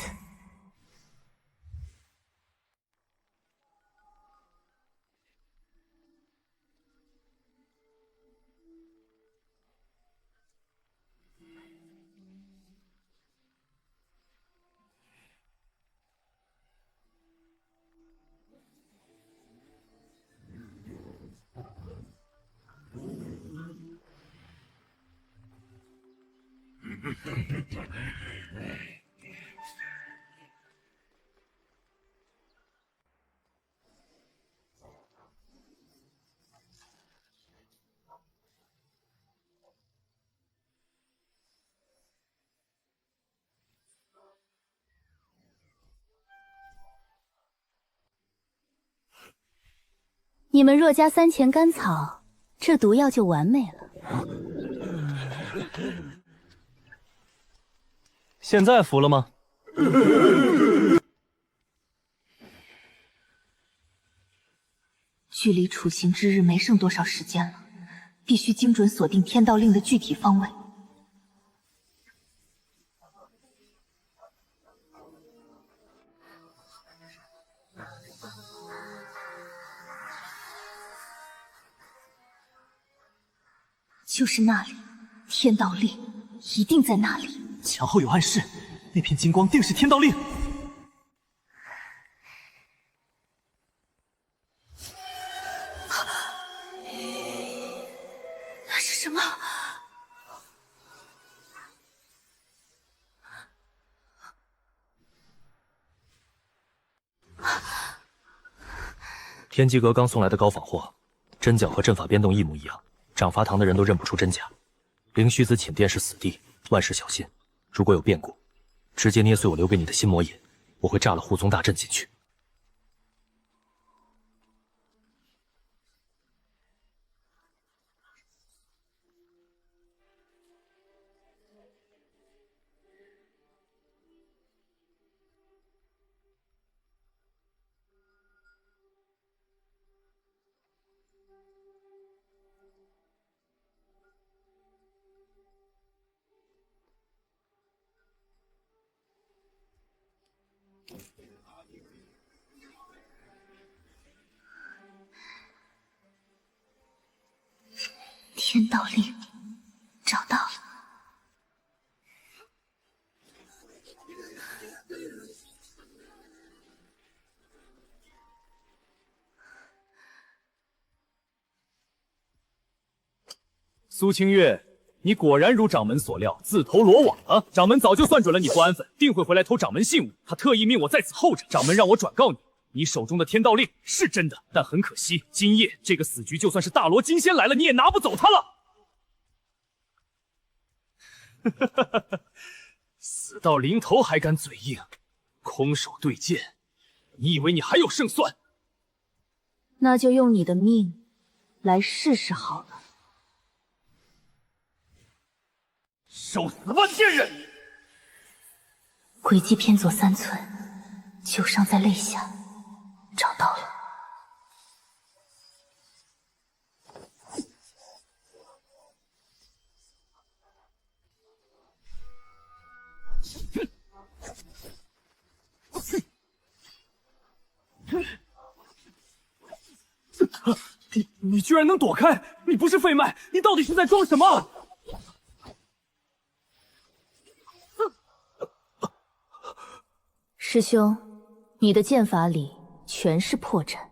你们若加3钱甘草，这毒药就完美了。现在服了吗？距离处刑之日没剩多少时间了，必须精准锁定天道令的具体方位。就是那里，天道令一定在那里。墙后有暗示，那片金光定是天道令。那是什么？天机阁刚送来的高仿货，针脚和阵法变动一模一样，掌罚堂的人都认不出真假。灵虚子寝殿是死地，万事小心。如果有变故，直接捏碎我留给你的心魔眼，我会炸了护宗大阵进去。天道令，找到了。苏清月，你果然如掌门所料，自投罗网了。掌门早就算准了你不安分，定会回来偷掌门信物，他特意命我在此候着。掌门让我转告你，你手中的天道令是真的，但很可惜，今夜这个死局，就算是大罗金仙来了，你也拿不走他了。死到临头还敢嘴硬，空手对剑，你以为你还有胜算？那就用你的命来试试好了。受死吧，贱人！轨迹偏左3寸，旧伤在肋下，找到了。你居然能躲开！你不是废麦，你到底是在装什么？师兄，你的剑法里全是破绽。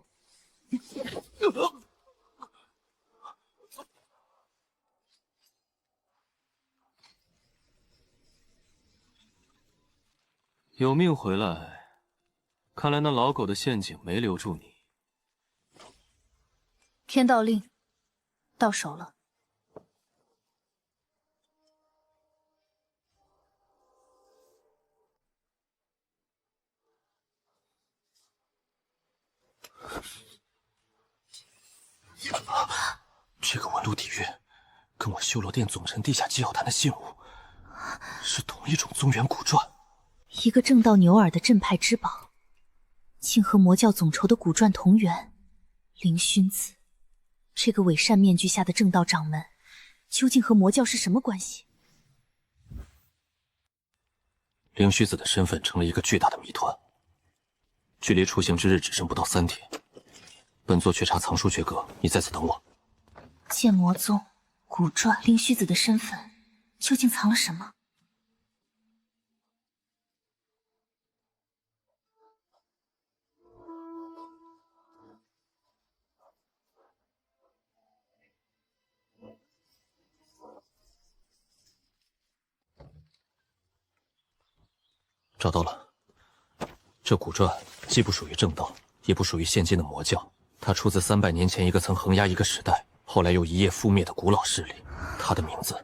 有命回来，看来那老狗的陷阱没留住你。天道令到手了。这个纹路底蕴，跟我修罗殿总陈地下机要坛的信物是同一种宗元古传。一个正道牛耳的镇派之宝，竟和魔教总筹的古传同源。凌薰子，这个伪善面具下的正道掌门，究竟和魔教是什么关系？灵虚子的身份成了一个巨大的谜团。距离出行之日只剩不到3天，本座去查藏书诀阁，你在此等我。剑魔宗、古传、灵虚子的身份究竟藏了什么？找到了，这古传既不属于正道，也不属于现今的魔教，它出自300年前一个曾横压一个时代，后来又一夜覆灭的古老势力。它的名字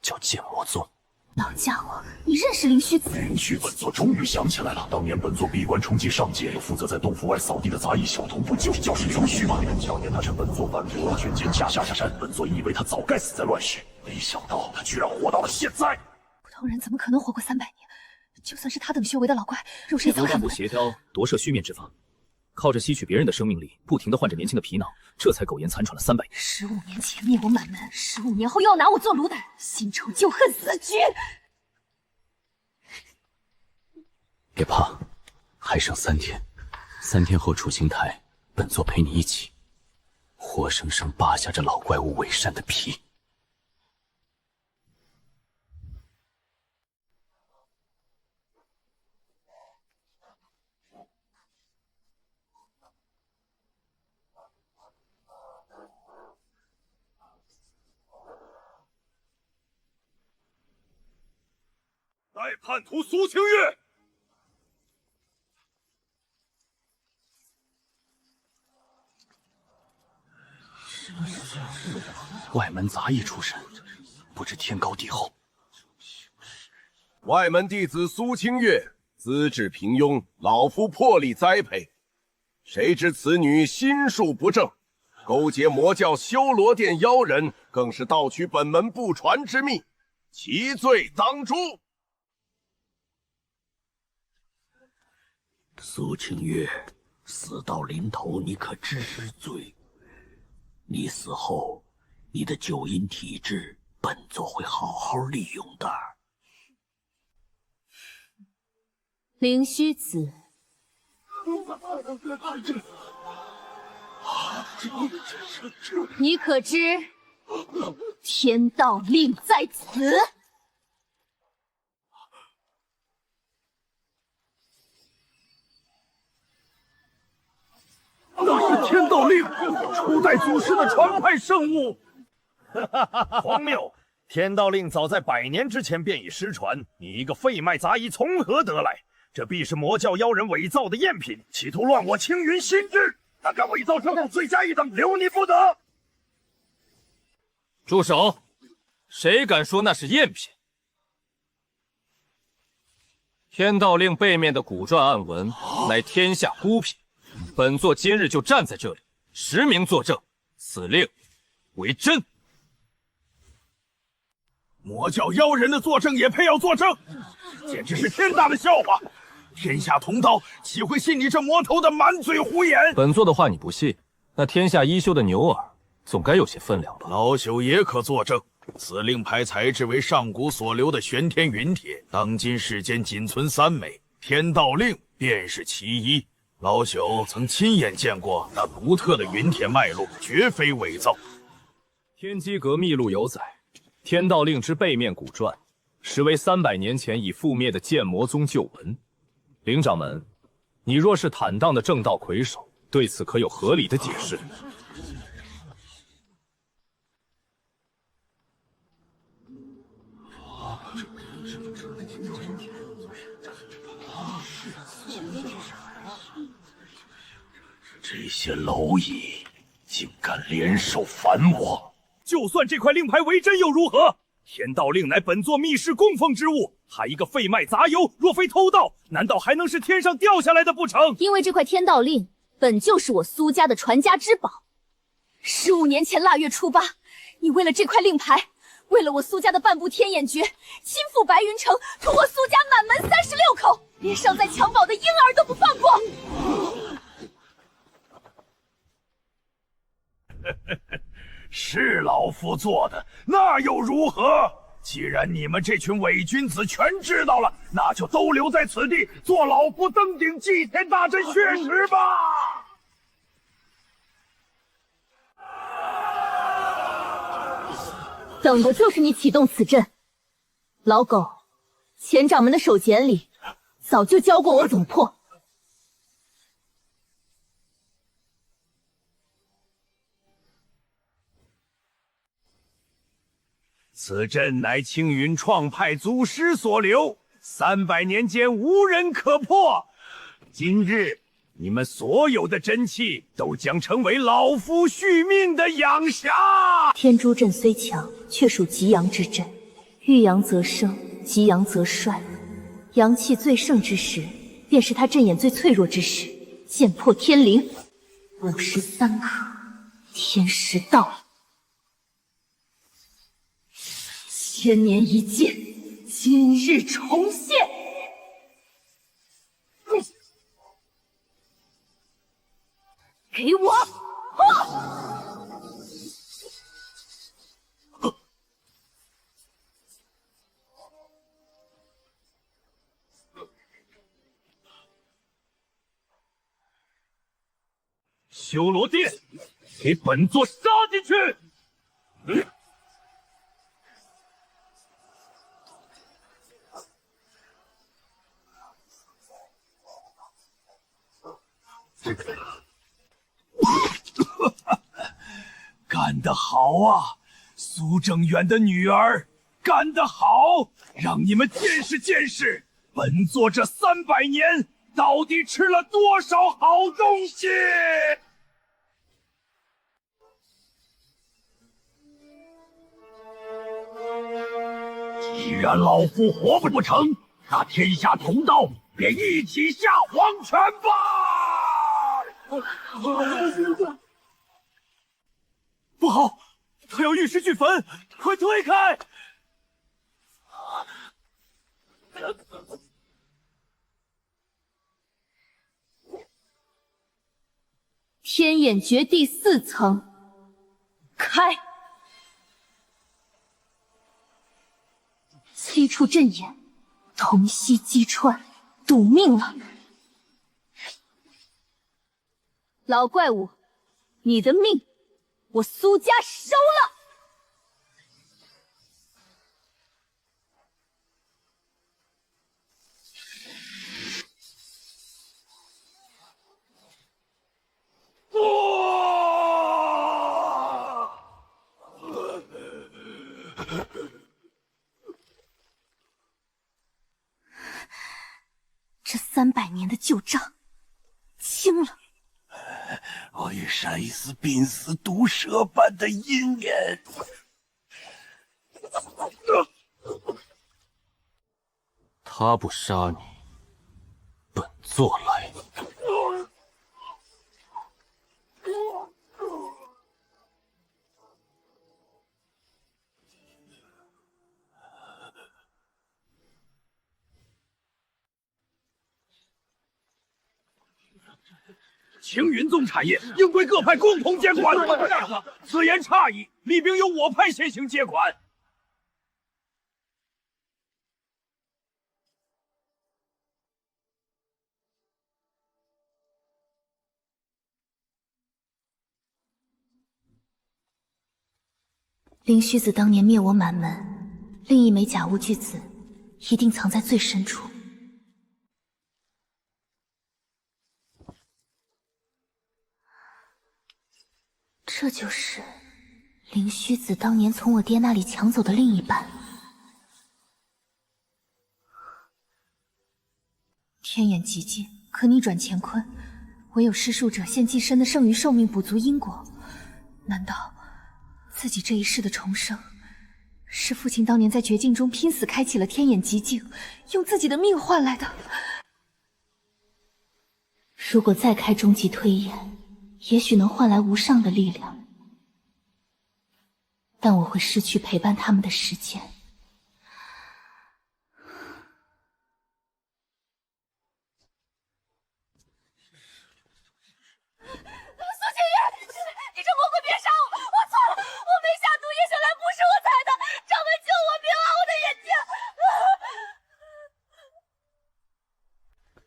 叫剑魔宗。老家伙，你认识灵虚子？灵虚，本座终于想起来了，当年本座闭关冲击上界，负责在洞府外扫地的杂役小童不就是叫是灵虚吗？当年他趁本座反国，卷剑下山，本座以为他早该死在乱世，没想到他居然活到了现在。普通人怎么可能活过300年？就算是他等修为的老怪，肉身早砍不不协调，夺舍虚面之法，靠着吸取别人的生命力，不停地换着年轻的皮囊，这才苟延残喘了300年。15年前灭我满门，15年后又要拿我做卤蛋，新仇旧恨死局。别怕，还剩3天，3天后出青台，本座陪你一起，活生生扒下这老怪物伪善的皮。待叛徒苏清月。外门杂役出身，不知天高地厚。外门弟子苏清月，资质平庸，老夫破例栽培。谁知此女心术不正，勾结魔教修罗殿妖人，更是盗取本门不传之秘，其罪当诛。苏清月，死到临头，你可知罪？你死后，你的九阴体质，本座会好好利用的。灵虚子，你可知天道令在此？那是天道令，初代祖师的传派圣物。荒谬！天道令早在100年之前便已失传，你一个废脉杂役从何得来？这必是魔教妖人伪造的赝品，企图乱我青云心智。胆敢伪造圣物，罪加一等，留你不得！住手！谁敢说那是赝品？天道令背面的古篆暗文乃天下孤品，本座今日就站在这里，实名作证，此令为真。魔教妖人的作证也配要作证，简直是天大的笑话！天下同道，岂会信你这魔头的满嘴胡言？本座的话你不信，那天下一休的牛耳总该有些分量吧？老朽也可作证，此令牌材质为上古所留的玄天云帖，当今世间仅存3枚，天道令便是其一。老朽曾亲眼见过那独特的云帖脉络，绝非伪造。天机阁秘录有载，天道令之背面古篆，实为300年前已覆灭的剑魔宗旧文。灵掌门，你若是坦荡的正道魁首，对此可有合理的解释？这些蝼蚁竟敢联手反我！就算这块令牌为真又如何？天道令乃本座密室供奉之物，还一个废脉杂游，若非偷盗，难道还能是天上掉下来的不成？因为这块天道令本就是我苏家的传家之宝。15年前腊月初8，你为了这块令牌，为了我苏家的半步天眼诀，亲赴白云城，屠我苏家满门36口，连尚在襁褓的婴儿都不放过。是老夫做的，那又如何？既然你们这群伪君子全知道了，那就都留在此地，做老夫登顶祭天大阵血池吧！等的就是你启动此阵。老狗，钱掌门的手简里早就教过我怎么破。此阵乃青云创派祖师所留，300年间无人可破。今日你们所有的真气都将成为老夫续命的养匣。天珠阵虽强，却属极阳之阵，遇阳则生，极阳则衰。阳气最盛之时，便是他阵眼最脆弱之时。剑破天灵，53刻，天时到了。千年一见，今日重现。给我破！修罗殿，给本座杀进去！干得好啊，苏正远的女儿，干得好！让你们见识见识，本座这300年到底吃了多少好东西！既然老夫活不成，那天下同道便一起下黄泉吧！不好，他要玉石俱焚，快推开！天眼诀第4层，开！7处阵眼，同息击穿，赌命了！老怪物，你的命，我苏家收了！这300年的旧账清了。我与山一丝濒死毒蛇般的姻缘。他不杀你，本座来。青云宗产业应归各派共同监管。此言差矣，厉兵由我派先行接管。灵虚子当年灭我满门，另一枚假物巨子一定藏在最深处。这就是灵虚子当年从我爹那里抢走的另一半。天眼极尽，可逆转乾坤，唯有施术者献祭身的剩余寿命补足因果。难道自己这一世的重生，是父亲当年在绝境中拼死开启了天眼极境，用自己的命换来的？如果再开终极推演，也许能换来无上的力量，但我会失去陪伴他们的时间。苏清月，你这魔鬼别杀我！我错了，我没下毒，叶雪兰不是我踩的，掌门救我命啊！我的眼睛！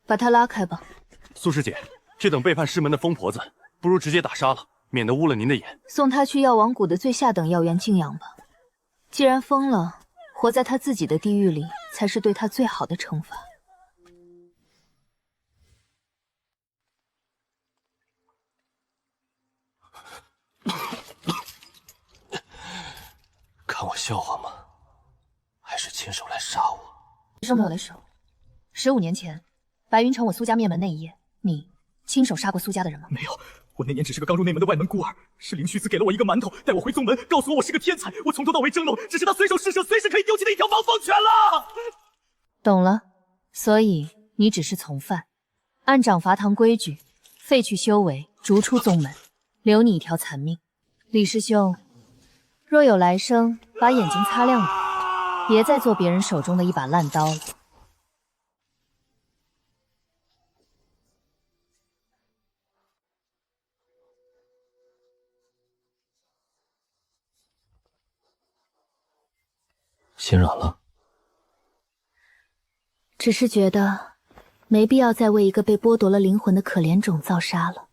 把他拉开吧。苏师姐，这等背叛师门的疯婆子，不如直接打杀了，免得污了您的眼。送他去药王谷的最下等药园静养吧。既然疯了，活在他自己的地狱里，才是对他最好的惩罚。看我笑话吗？还是亲手来杀我？生我的手。15年前，白云城我苏家灭门那一夜，你亲手杀过苏家的人吗？没有，我那年只是个刚入内门的外门孤儿，是灵虚子给了我一个馒头，带我回宗门，告诉我是个天才，我从头到尾争龙，只是他随手施舍，随时可以丢弃的一条盲风犬了。懂了，所以你只是从犯，按掌罚堂规矩，废去修为，逐出宗门，留你一条残命。李师兄，若有来生，把眼睛擦亮点，别再做别人手中的一把烂刀了。心软了，只是觉得没必要再为一个被剥夺了灵魂的可怜种造杀了。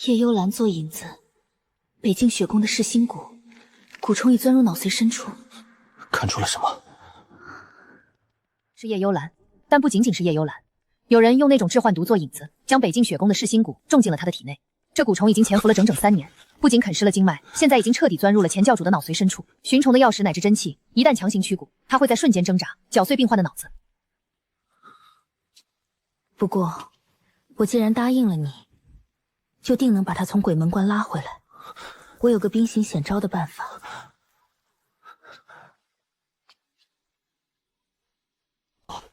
叶幽兰做影子，北境雪宫的噬心蛊，蛊虫已钻入脑髓深处。看出了什么？是叶幽兰，但不仅仅是叶幽兰，有人用那种致幻毒做引子，将北境雪宫的噬心蛊种进了他的体内。这蛊虫已经潜伏了整整3年，不仅啃食了经脉，现在已经彻底钻入了前教主的脑髓深处。寻虫的药石乃至真气，一旦强行驱蛊，它会在瞬间挣扎，搅碎病患的脑子。不过，我既然答应了你，就定能把他从鬼门关拉回来。我有个兵行险招的办法。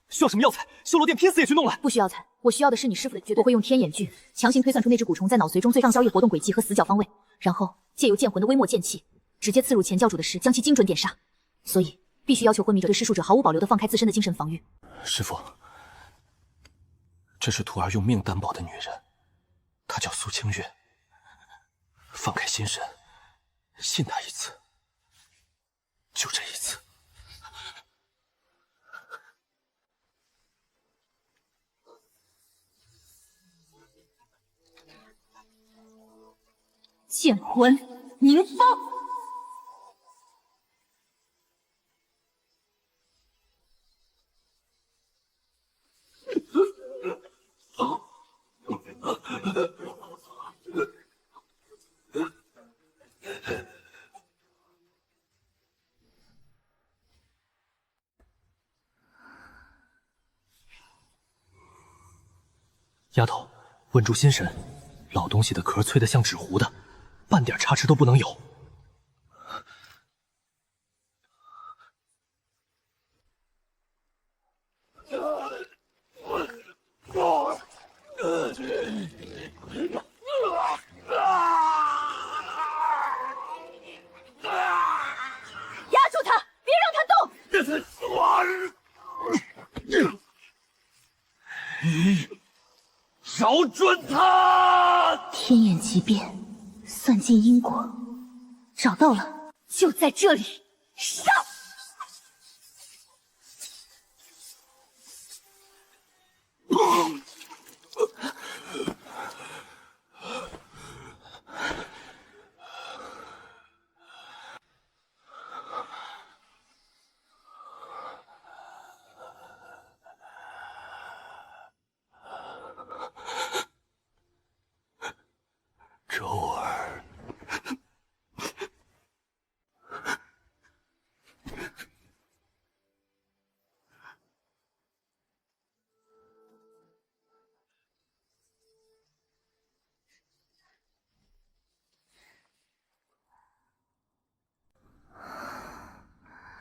需要什么药材？修罗殿拼死也去弄来。不需要材，我需要的是你师傅的绝对会用天眼锯强行推算出那只蛊虫在脑髓中最上交易活动轨迹和死角方位，然后借由剑魂的微末剑气，直接刺入前教主的尸，将其精准点杀。所以必须要求昏迷者对施术者毫无保留地放开自身的精神防御。师傅，这是徒儿用命担保的女人，她叫苏清月。放开心神，信她一次，就这一次。剑魂宁风。丫头，稳住心神，老东西的壳脆得像纸糊的，半点差池都不能有。压住他，别让他动！找准他！天眼即变，算尽因果，找到了，就在这里，上！周儿，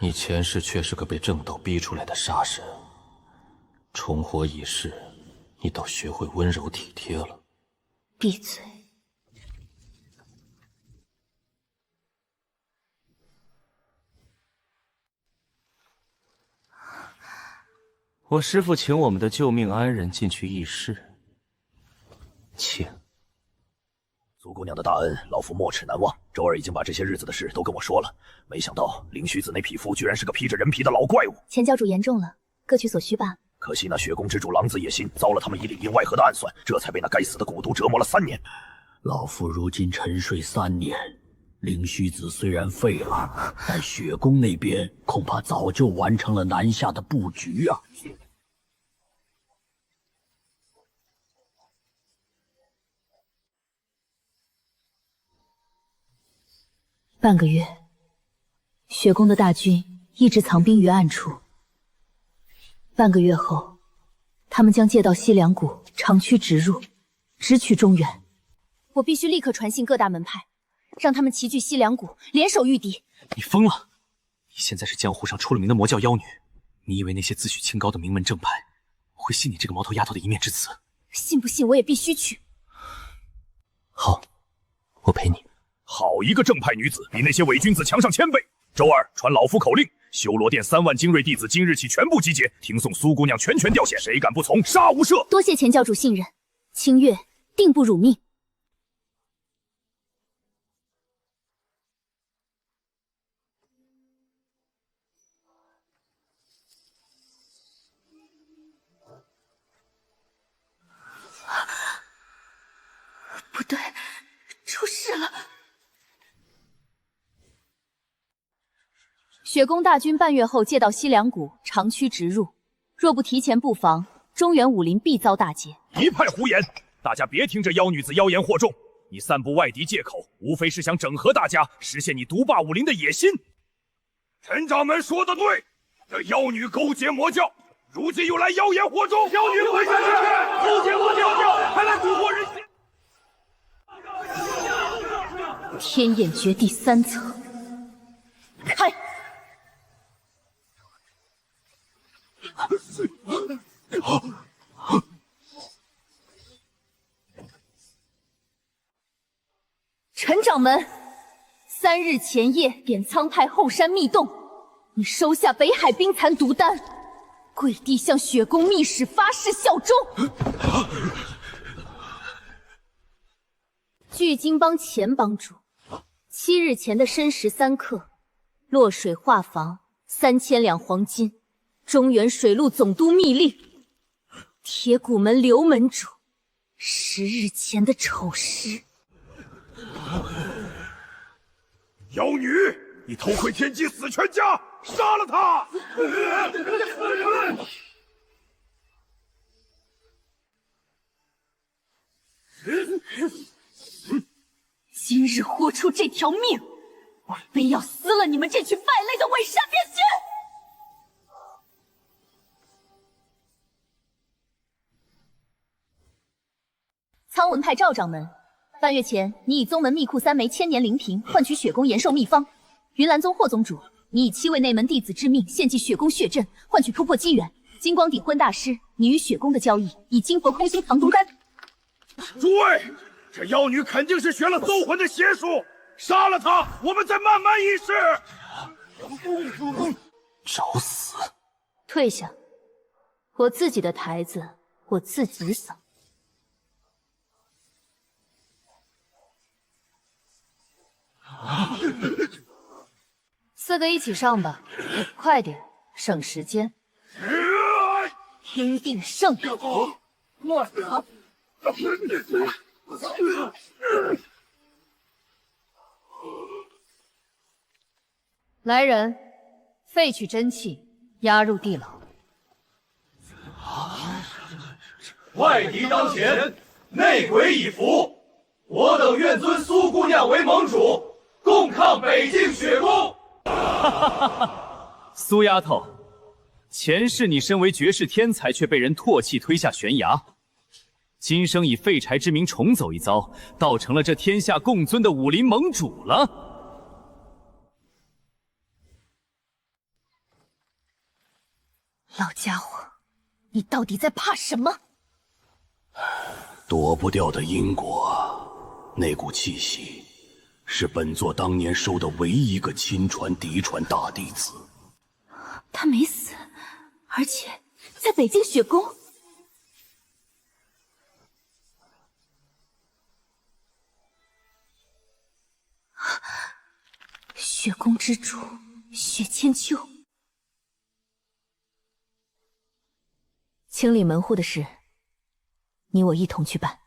你前世却是个被正道逼出来的杀神，重活一世，你倒学会温柔体贴了。闭嘴！我师父请我们的救命恩人进去议事，请。苏姑娘的大恩，老夫没齿难忘。周儿已经把这些日子的事都跟我说了，没想到灵虚子那匹夫居然是个披着人皮的老怪物。前教主言重了，各取所需吧。可惜那血宫之主狼子野心，遭了他们以里应外合的暗算，这才被那该死的蛊毒折磨了3年。老夫如今沉睡3年，灵虚子虽然废了，但血宫那边恐怕早就完成了南下的布局啊。半个月，血宫的大军一直藏兵于暗处。半个月后，他们将借道西凉谷，长驱直入，直取中原。我必须立刻传信各大门派，让他们齐聚西凉谷，联手御敌。你疯了！你现在是江湖上出了名的魔教妖女，你以为那些自诩清高的名门正派会信你这个毛头丫头的一面之词？信不信我也必须去。好，我陪你。好一个正派女子，比那些伪君子强上1000倍。周二，传老夫口令，修罗殿3万精锐弟子今日起全部集结，听送苏姑娘全权调遣，谁敢不从，杀无赦。多谢前教主信任，清月定不辱命。不对，出事了！血宫大军半月后借道西凉谷，长驱直入。若不提前布防，中原武林必遭大劫。一派胡言！大家别听这妖女子妖言惑众。你散布外敌借口，无非是想整合大家，实现你独霸武林的野心。陈掌门说的对，这妖女勾结魔教，如今又来妖言惑众，妖女混下去，勾结魔教，还来蛊惑人心。天眼诀第3册，开！陈掌门，3日前夜点苍派后山密洞，你收下北海冰蚕毒丹，跪地向雪宫密使发誓效忠。聚金帮前帮主，7日前的申时3刻，洛水画舫3000两黄金，中原水陆总督密令。铁骨门刘门主10日前的丑时。妖女，你偷窥天机，死全家，杀了他！今日豁出这条命，我非要撕了你们这群败类的伪善面具！苍文派赵掌门，半月前你以宗门秘库3枚1000年灵瓶换取雪宫延寿秘方；云岚宗霍宗主，你以7位内门弟子之命献祭雪宫血阵，换取突破机缘；金光顶婚大师，你与雪宫的交易以金佛空心藏毒丹。诸位，这妖女肯定是学了搜魂的邪术，杀了她，我们再慢慢议事。找死！退下，我自己的台子我自己扫。4个一起上吧，快点，省时间。天定圣口，莫尔堂。来人，废去真气，押入地牢。外敌当前，内鬼已伏，我等愿尊苏姑娘为盟主，共抗北境雪宫。苏丫头，前世你身为绝世天才，却被人唾弃推下悬崖，今生以废柴之名重走一遭，倒成了这天下共尊的武林盟主了。老家伙，你到底在怕什么？躲不掉的因果，那股气息是本座当年收的唯一一个亲传嫡传大弟子。他没死，而且在北境雪宫。雪宫之主雪千秋，清理门户的事，你我一同去办。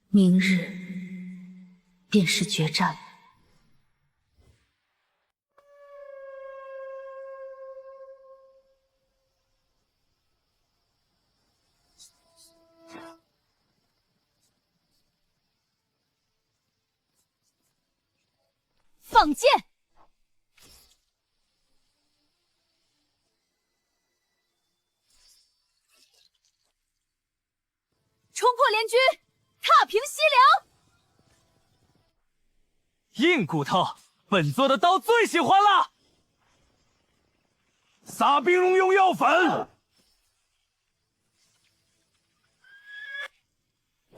明日便是决战。放箭！冲破联军！踏平西凉，硬骨头，本座的刀最喜欢了。撒冰龙用药粉，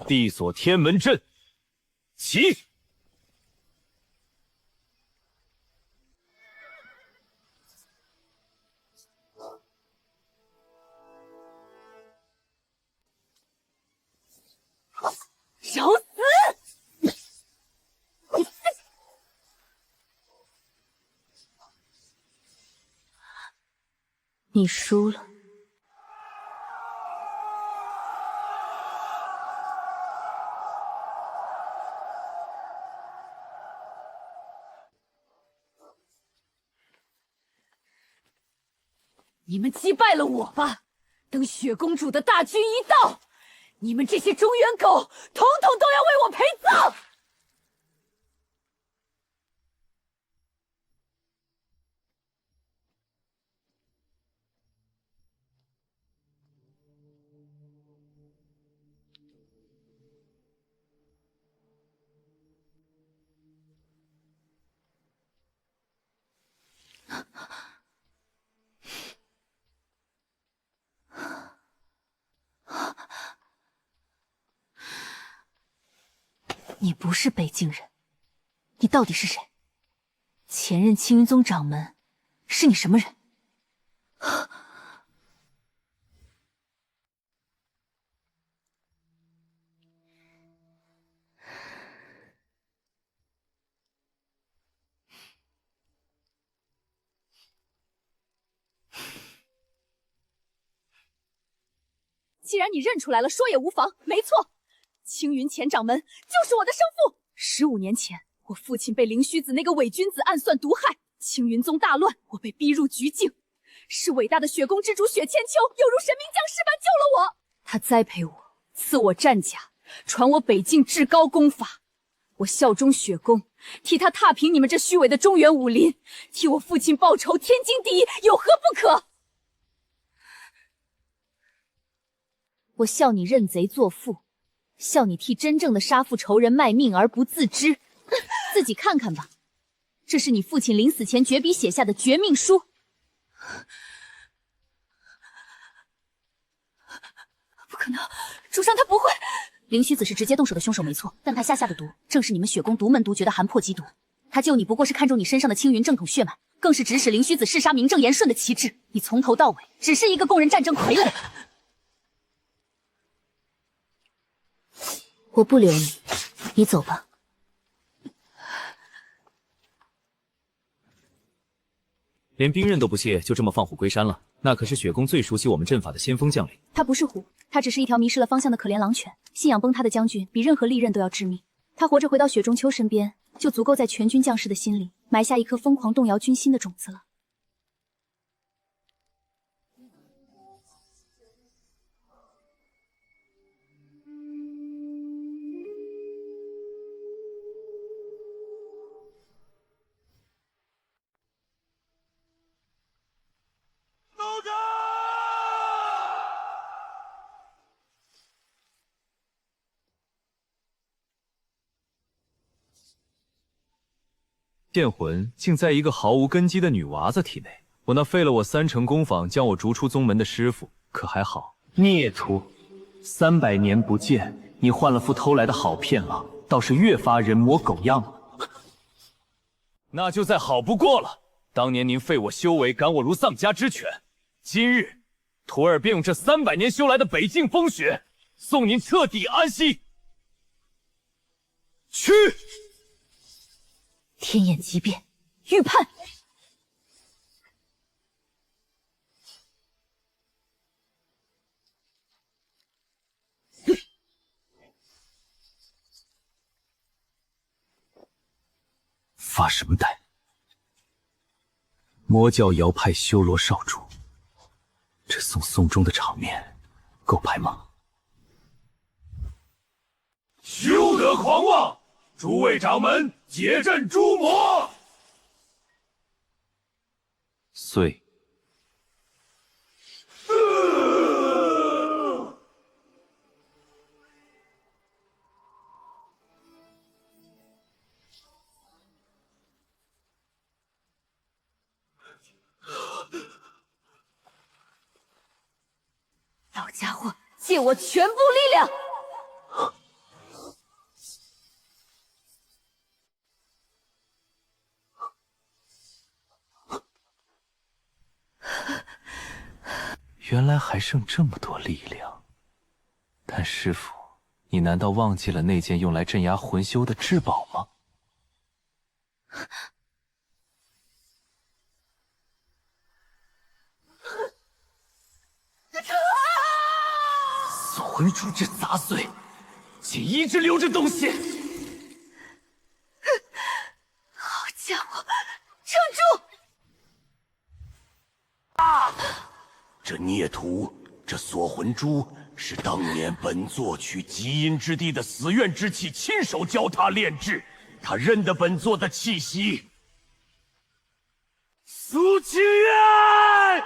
地锁天门阵，起！你输了。你们击败了我吧！等雪公主的大军一到，你们这些中原狗，统统都要为我陪葬！你不是北境人，你到底是谁？前任青云宗掌门，是你什么人？既然你认出来了，说也无妨。没错，青云前掌门就是我的生父。15年前，我父亲被灵虚子那个伪君子暗算毒害，青云宗大乱，我被逼入局境。是伟大的雪宫之主雪千秋，犹如神明降世般救了我。他栽培我，赐我战甲，传我北境至高功法。我效忠雪宫，替他踏平你们这虚伪的中原武林，替我父亲报仇，天经地义，有何不可？我笑你认贼作父，笑你替真正的杀父仇人卖命而不自知。自己看看吧，这是你父亲临死前绝笔写下的绝命书。不可能，主上他不会。灵虚子是直接动手的凶手没错，但他下的毒正是你们雪宫独门独诀的寒魄鸡毒。他救你不过是看中你身上的青云正统血脉，更是指使灵虚子弑杀名正言顺的旗帜。你从头到尾只是一个供人战争傀儡。我不留你，你走吧。连兵刃都不屑，就这么放虎归山了？那可是雪宫最熟悉我们阵法的先锋将领。他不是虎，他只是一条迷失了方向的可怜狼犬。信仰崩塌的将军比任何利刃都要致命。他活着回到雪中秋身边，就足够在全军将士的心里埋下一颗疯狂动摇军心的种子了。剑魂竟在一个毫无根基的女娃子体内，我那费了我3成功坊将我逐出宗门的师傅可还好？孽徒，300年不见，你换了副偷来的好片了，倒是越发人模狗样了。那就再好不过了。当年您废我修为，赶我如丧家之犬，今日徒儿便用这300年修来的北境风雪，送您彻底安息。去！天眼即变，预判。发什么呆？魔教瑶派修罗少主，这送送终的场面够拍吗？休得狂妄！诸位掌门，解阵诛魔！遂。老家伙，借我全部力量！原来还剩这么多力量，但师傅，你难道忘记了那件用来镇压魂修的至宝吗？魂珠之杂碎，仅一直留着东西。好家伙，撑住！这孽徒，这锁魂珠是当年本座取极阴之地的死怨之气亲手教他炼制，他认得本座的气息。苏清月，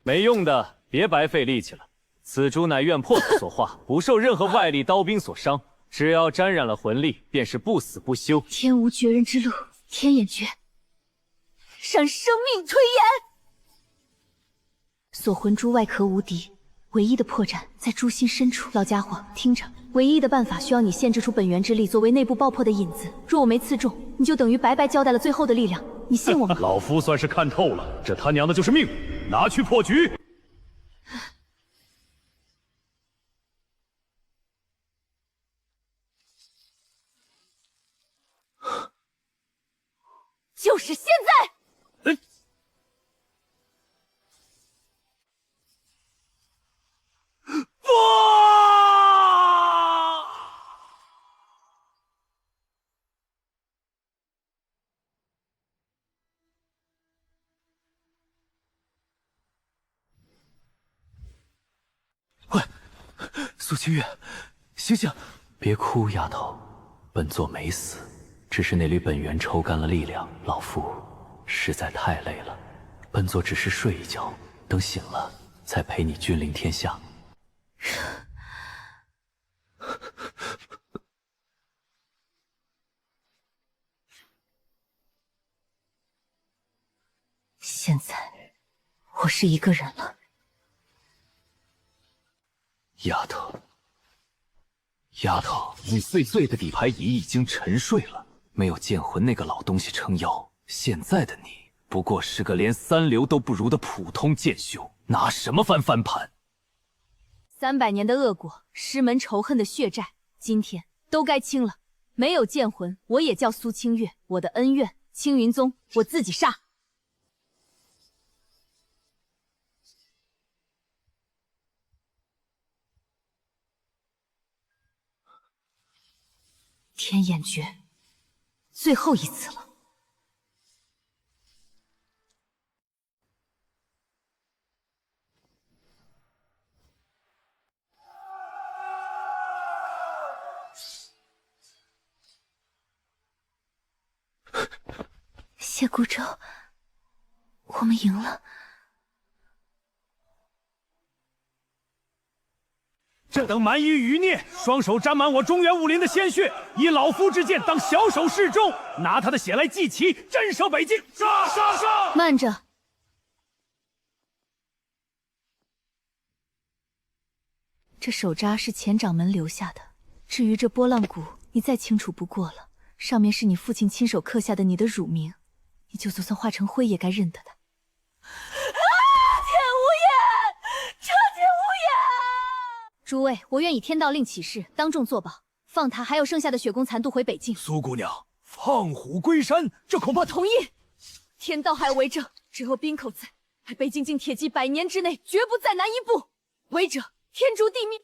没用的，别白费力气了。此珠乃怨魄所化，不受任何外力刀兵所伤，只要沾染了魂力，便是不死不休。天无绝人之路，天眼诀，让生命推演。锁魂珠外壳无敌，唯一的破绽在珠心深处。老家伙，听着，唯一的办法需要你限制出本源之力作为内部爆破的引子。若我没刺中，你就等于白白交代了最后的力量。你信我吗？老夫算是看透了，这他娘的就是命，拿去破局。就是现在！苏清月，醒醒！别哭，丫头，本座没死，只是那缕本源抽干了力量。老夫实在太累了，本座只是睡一觉，等醒了再陪你君临天下。现在我是一个人了。丫头，丫头，你最的底牌仪已经沉睡了，没有剑魂那个老东西撑腰，现在的你不过是个连三流都不如的普通剑修，拿什么翻盘？300年的恶果，师门仇恨的血债，今天都该清了。没有剑魂，我也叫苏清月，我的恩怨，青云宗我自己杀。天眼诀，最后一次了。谢孤舟，我们赢了。这等蛮夷余孽，双手沾满我中原武林的鲜血，以老夫之剑当小手示众，拿他的血来祭旗，震慑北境！杀杀杀！慢着，这手札是钱掌门留下的。至于这波浪鼓，你再清楚不过了，上面是你父亲亲手刻下的你的乳名，你就算化成灰也该认得的。诸位，我愿以天道令起誓，当众作保，放他还有剩下的血宫残度回北境。苏姑娘，放虎归山，这恐怕……我同意。天道还有为证，只有滨口在，北境境铁骑100年之内绝不再南一步。违者，天诛地灭。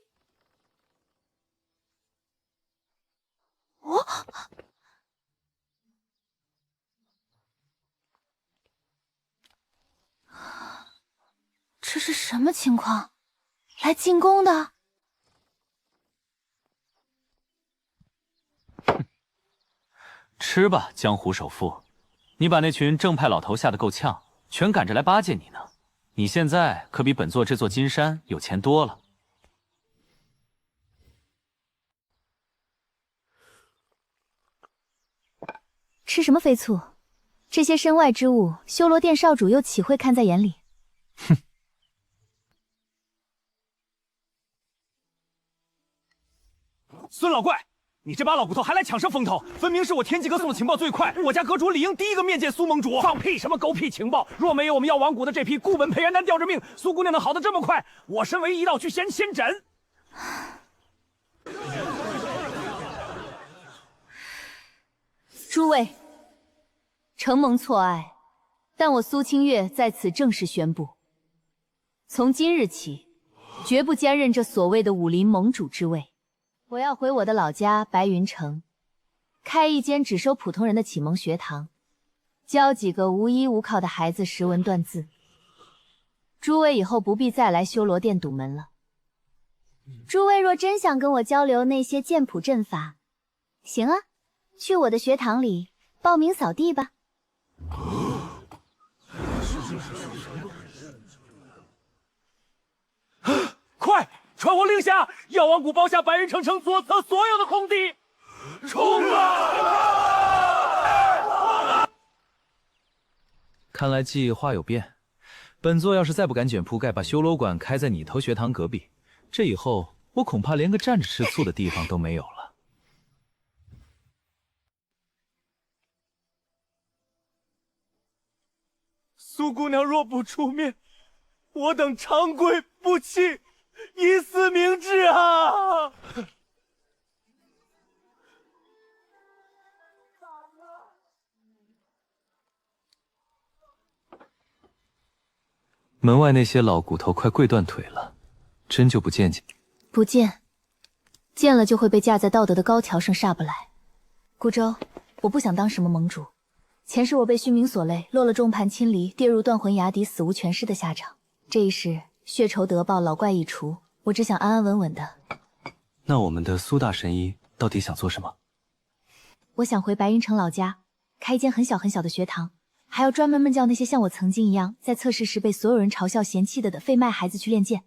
这是什么情况？来进攻的？吃吧，江湖首富！你把那群正派老头吓得够呛，全赶着来巴结你呢。你现在可比本座这座金山有钱多了。吃什么飞醋？这些身外之物，修罗殿少主又岂会看在眼里？哼！孙老怪，你这把老骨头还来抢什么风头？分明是我天机阁送的情报最快，我家阁主理应第一个面见苏盟主。放屁！什么狗屁情报？若没有我们药王谷的这批固本培元丹吊着命，苏姑娘能好得这么快？我身为一道去先诊。诸位，承蒙错爱，但我苏清月在此正式宣布，从今日起，绝不兼任这所谓的武林盟主之位。我要回我的老家白云城，开一间只收普通人的启蒙学堂，教几个无依无靠的孩子识文断字。诸位以后不必再来修罗殿堵门了。诸位若真想跟我交流那些剑谱阵法，行啊，去我的学堂里报名扫地吧。快！传我令下，药王谷包下白云城城左侧所有的空地，冲啊！看来计划有变。本座要是再不赶卷铺盖，把修罗馆开在你头学堂隔壁，这以后我恐怕连个站着吃醋的地方都没有了。苏姑娘若不出面，我等长跪不弃，以死明志啊！门外那些老骨头快跪断腿了，真就不见见？不见，见了就会被架在道德的高桥上下不来。顾州，我不想当什么盟主。前世我被虚名所累，落了众叛亲离，跌入断魂崖底，死无全尸的下场。这一世血仇得报，老怪已除，我只想安安稳稳的。那我们的苏大神医到底想做什么？我想回白云城老家，开一间很小很小的学堂，还要专门教那些像我曾经一样在测试时被所有人嘲笑嫌弃的废脉孩子去练剑。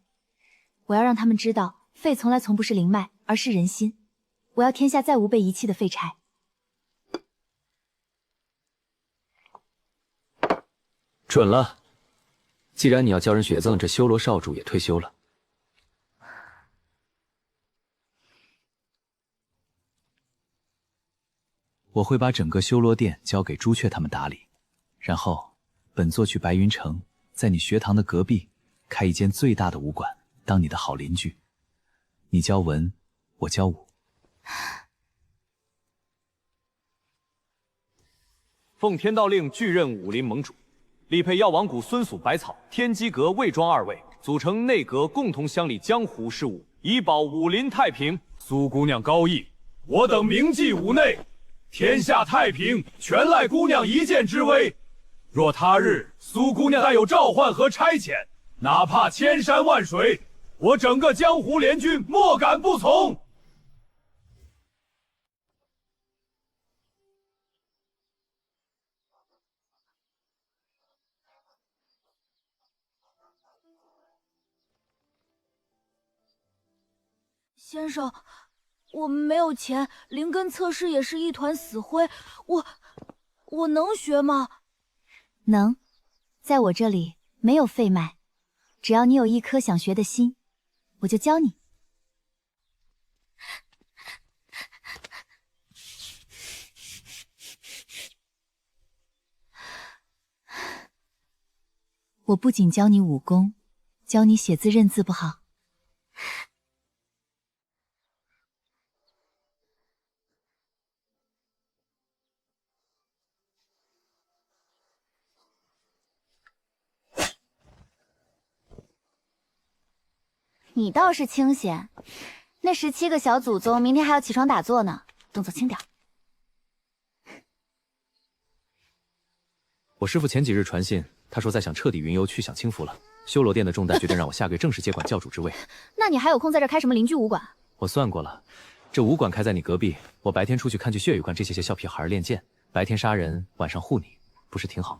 我要让他们知道，废从来从不是灵脉，而是人心。我要天下再无被遗弃的废柴。准了。既然你要教人血赠，这修罗少主也退休了。我会把整个修罗殿交给朱雀他们打理，然后本座去白云城，在你学堂的隔壁开一间最大的武馆，当你的好邻居。你教文，我教武。奉天道令，拒任武林盟主，力配药王谷孙蜀百草、天机阁魏庄二位，组成内阁，共同乡里江湖事务，以保武林太平。苏姑娘高义，我等铭记五内，天下太平，全赖姑娘一剑之威。若他日苏姑娘再有召唤和差遣，哪怕千山万水，我整个江湖联军莫敢不从。先生，我们没有钱，灵根测试也是一团死灰，我能学吗？能，在我这里没有废脉，只要你有一颗想学的心，我就教你。我不仅教你武功，教你写字认字，不好？你倒是清闲，那17个小祖宗明天还要起床打坐呢，动作轻点。我师父前几日传信，他说在想彻底云游去享清福了。修罗殿的重担决定让我下个月正式接管教主之位。那你还有空在这开什么邻居武馆？我算过了，这武馆开在你隔壁，我白天出去看去血雨观这些小屁孩练剑，白天杀人，晚上护你，不是挺好？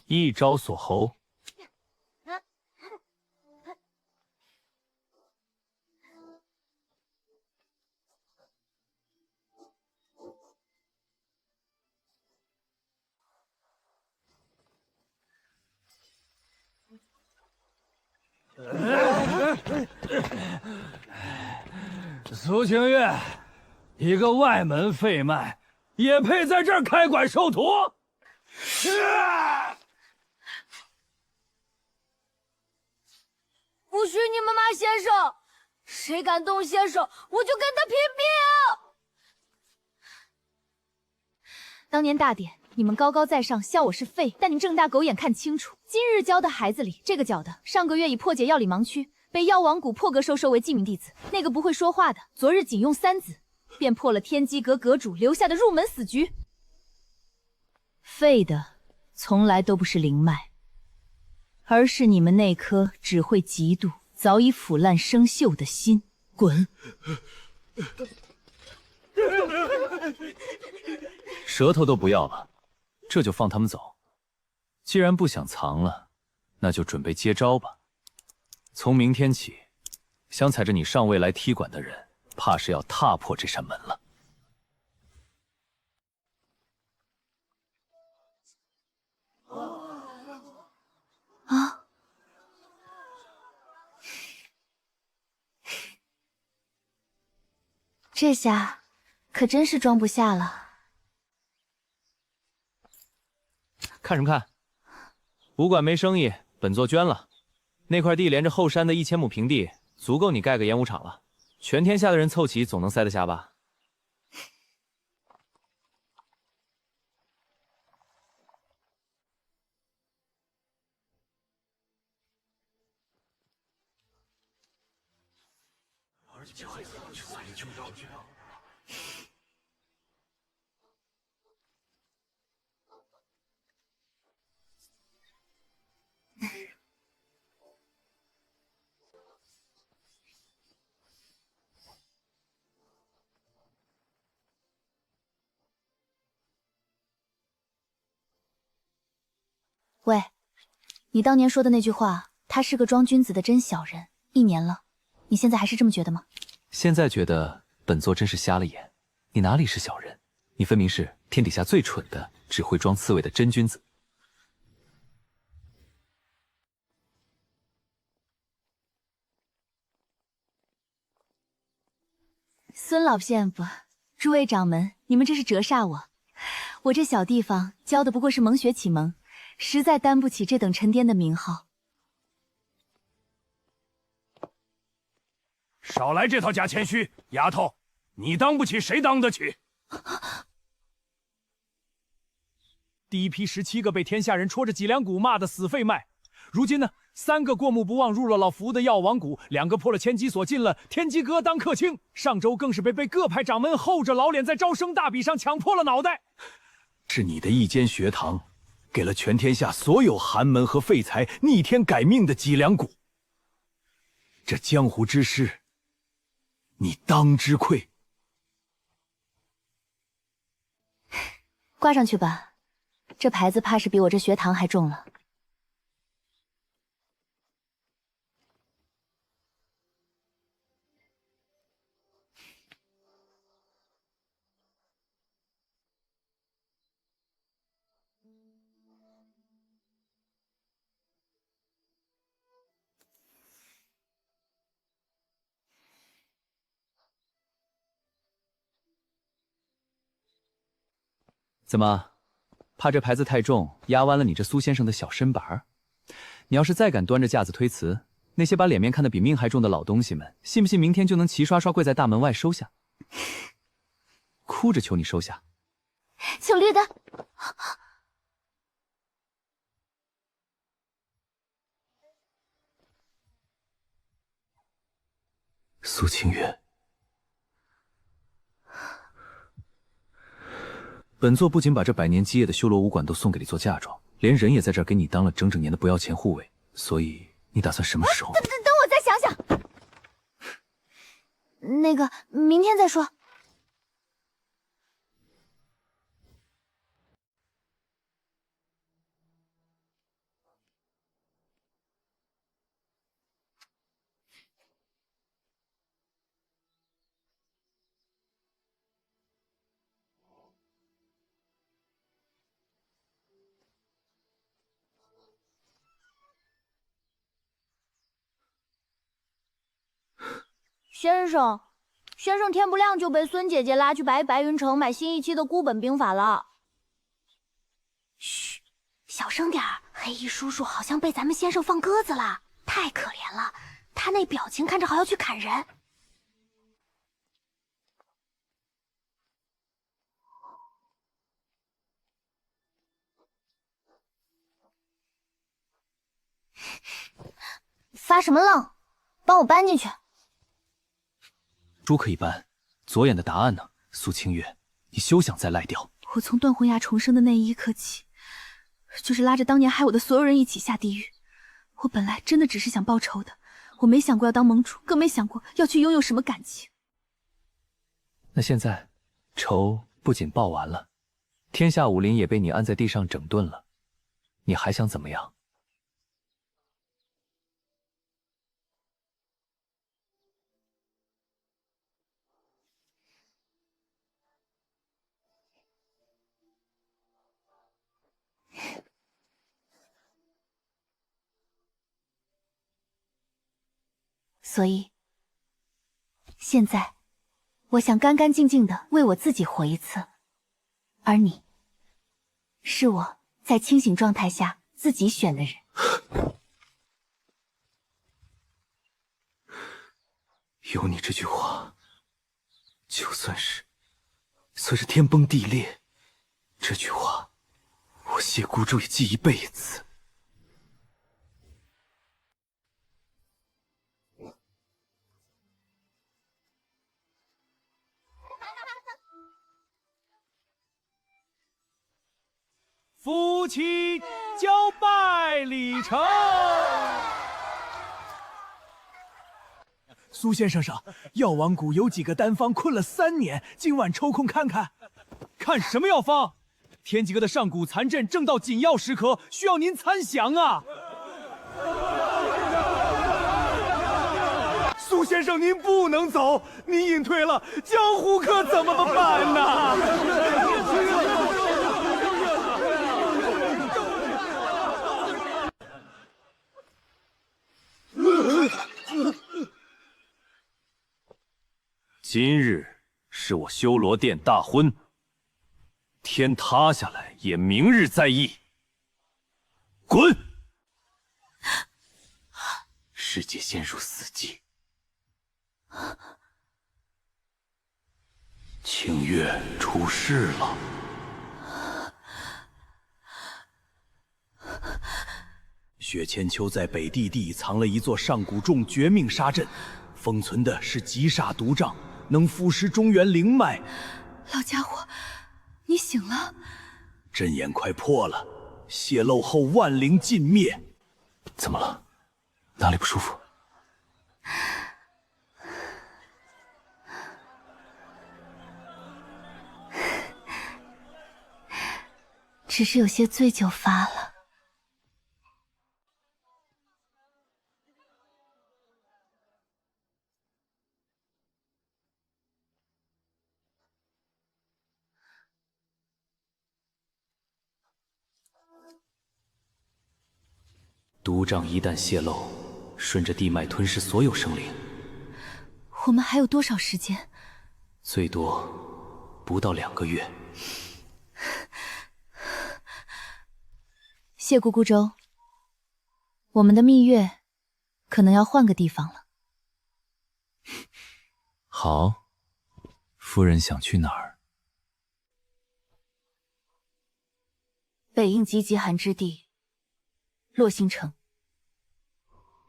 一招锁喉。苏清月，一个外门废脉，也配在这儿开馆授徒？不许你们骂先生！谁敢动先手，我就跟他拼命！当年大典，你们高高在上，笑我是废，但你们睁大狗眼看清楚，今日教的孩子里，这个教的上个月已破解药理盲区，被药王谷破格收为记名弟子；那个不会说话的，昨日仅用3子，便破了天机阁阁主留下的入门死局。废的从来都不是灵脉，而是你们那颗只会嫉妒、早已腐烂生锈的心。滚！舌头都不要了，这就放他们走。既然不想藏了，那就准备接招吧。从明天起，想踩着你上位来踢馆的人，怕是要踏破这扇门了。啊！这下可真是装不下了。看什么看？武馆没生意，本座捐了。那块地连着后山的1000亩平地，足够你盖个演武场了。全天下的人凑齐，总能塞得下吧？喂，你当年说的那句话，他是个装君子的真小人，1年了，你现在还是这么觉得吗？现在觉得本座真是瞎了眼。你哪里是小人？你分明是天底下最蠢的，只会装刺猬的真君子。孙老骗子，诸位掌门，你们这是折煞我。我这小地方教的不过是蒙学启蒙，实在担不起这等沉甸的名号。少来这套假谦虚，丫头，你当不起谁当得起？第一批17个被天下人戳着脊梁骨骂的死废脉，如今呢，3个过目不忘入了老夫的药王谷，2个破了千机锁进了天机阁当客卿，上周更是被各派掌门厚着老脸在招生大比上抢破了脑袋。是你的一间学堂，给了全天下所有寒门和废材逆天改命的脊梁骨。这江湖之事，你当之愧。挂上去吧，这牌子怕是比我这学堂还重了。怎么，怕这牌子太重，压弯了你这苏先生的小身板儿？你要是再敢端着架子推辞，那些把脸面看得比命还重的老东西们，信不信明天就能齐刷刷跪在大门外收下？哭着求你收下。求绿的。苏清月，本座不仅把这百年基业的修罗武馆都送给你做嫁妆，连人也在这儿给你当了整整年的不要钱护卫，所以你打算什么时候？等我再想想。那个，明天再说。先生天不亮就被孙姐姐拉去白云城买新一期的孤本兵法了。嘘，小声点儿，黑衣叔叔好像被咱们先生放鸽子了，太可怜了，他那表情看着好要去砍人。发什么愣？帮我搬进去。猪可以搬，左眼的答案呢？苏清月，你休想再赖掉！我从断魂崖重生的那一刻起，就是拉着当年害我的所有人一起下地狱。我本来真的只是想报仇的，我没想过要当盟主，更没想过要去拥有什么感情。那现在，仇不仅报完了，天下武林也被你按在地上整顿了，你还想怎么样？所以，现在，我想干干净净的为我自己活一次，而你，是我在清醒状态下自己选的人。有你这句话，就算是天崩地裂，这句话，我谢孤舟也记一辈子。夫妻交拜礼成。苏先生上，药王谷有几个丹方困了3年，今晚抽空看看。看什么药方？天机阁的上古残阵正到紧要时刻，需要您参详啊！苏先生，您不能走，您隐退了，江湖可怎么办呢？今日是我修罗殿大婚，天塌下来也明日再议。滚！世界陷入死寂，清月出事了。雪千秋在北地地藏了一座上古众绝命杀阵，封存的是极煞毒瘴，能腐蚀中原灵脉。老家伙，你醒了！阵眼快破了，泄露后万灵尽灭。怎么了？哪里不舒服？只是有些醉酒发了。毒瘴一旦泄露，顺着地脉吞噬所有生灵。我们还有多少时间？最多不到2个月。谢姑姑舟，我们的蜜月可能要换个地方了。好，夫人想去哪儿？北应极极寒之地，洛星城。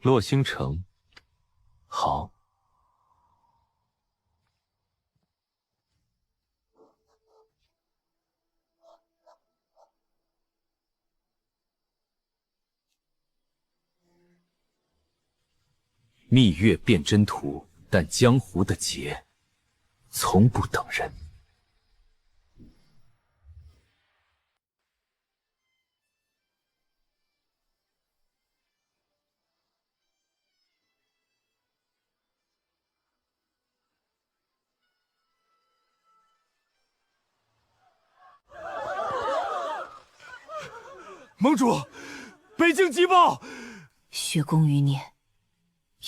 洛星城，好。蜜月辨真途，但江湖的劫，从不等人。盟主，北境急报，血宫余孽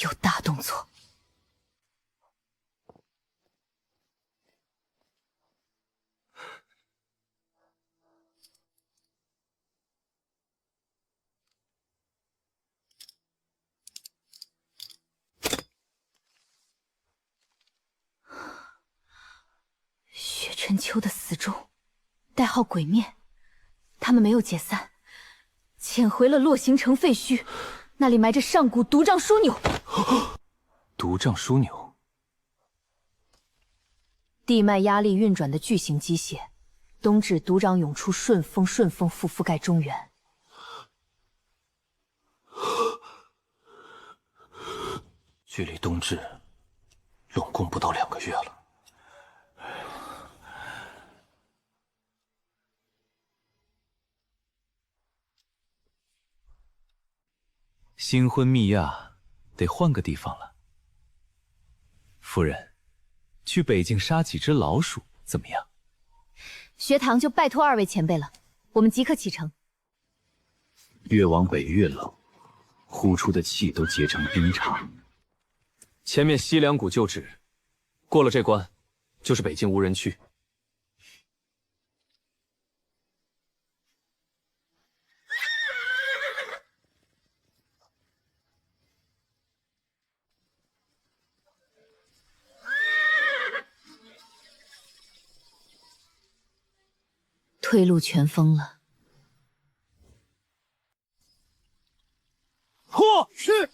有大动作。雪春秋的死忠，代号鬼面，他们没有解散，潜回了洛星城废墟。那里埋着上古毒瘴枢纽。毒瘴枢纽，地脉压力运转的巨型机械，冬至毒瘴涌出，顺风覆盖中原。距离冬至拢共不到2个月了。新婚蜜讶，得换个地方了。夫人，去北境杀几只老鼠怎么样？学堂就拜托2位前辈了，我们即刻启程。越往北越冷，呼出的气都结成冰碴。前面西凉谷旧址，过了这关，就是北境无人区。退路全封了。嚯！是。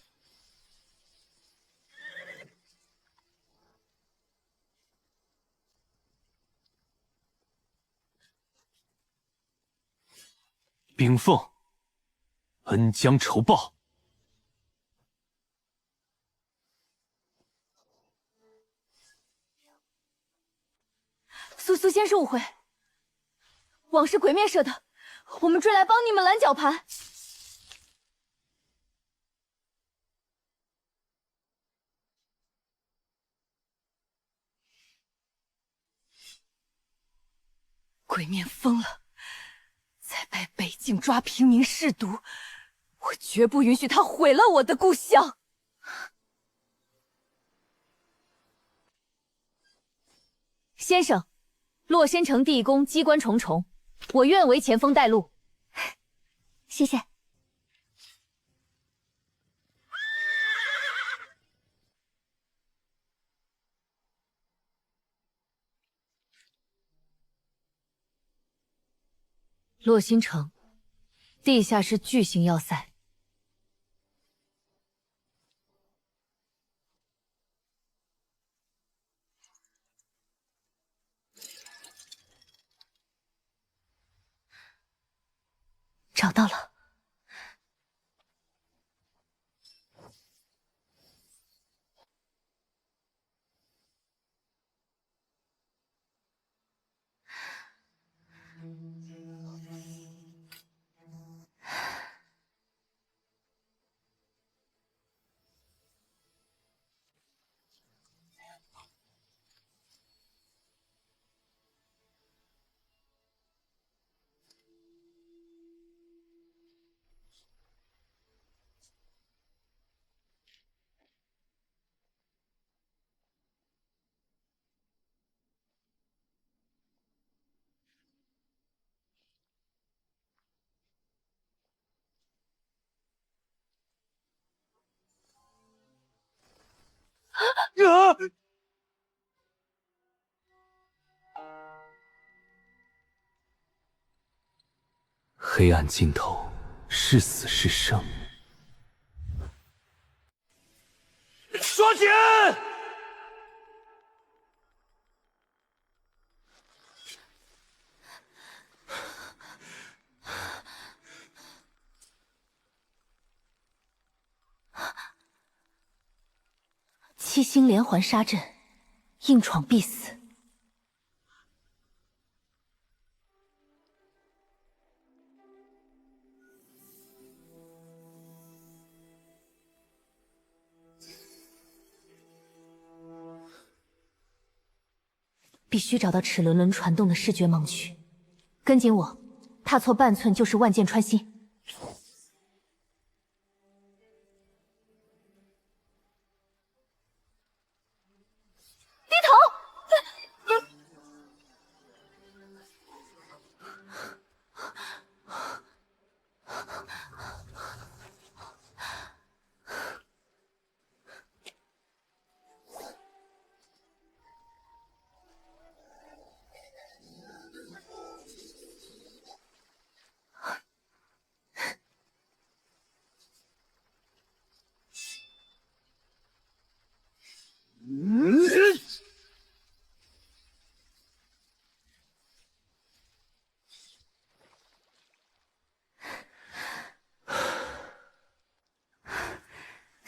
冰凤，恩将仇报。苏先生误会，网是鬼面设的，我们追来帮你们拦绞盘。鬼面疯了，在北境抓平民试毒，我绝不允许他毁了我的故乡。先生，洛仙城地宫机关重重，我愿为前锋带路。谢谢。洛星城，地下是巨型要塞。找到了。啊！黑暗尽头，是死是生。说紧！七星连环杀阵，硬闯必死。必须找到齿轮传动的视觉盲区，跟紧我，踏错半寸就是万箭穿心。低头！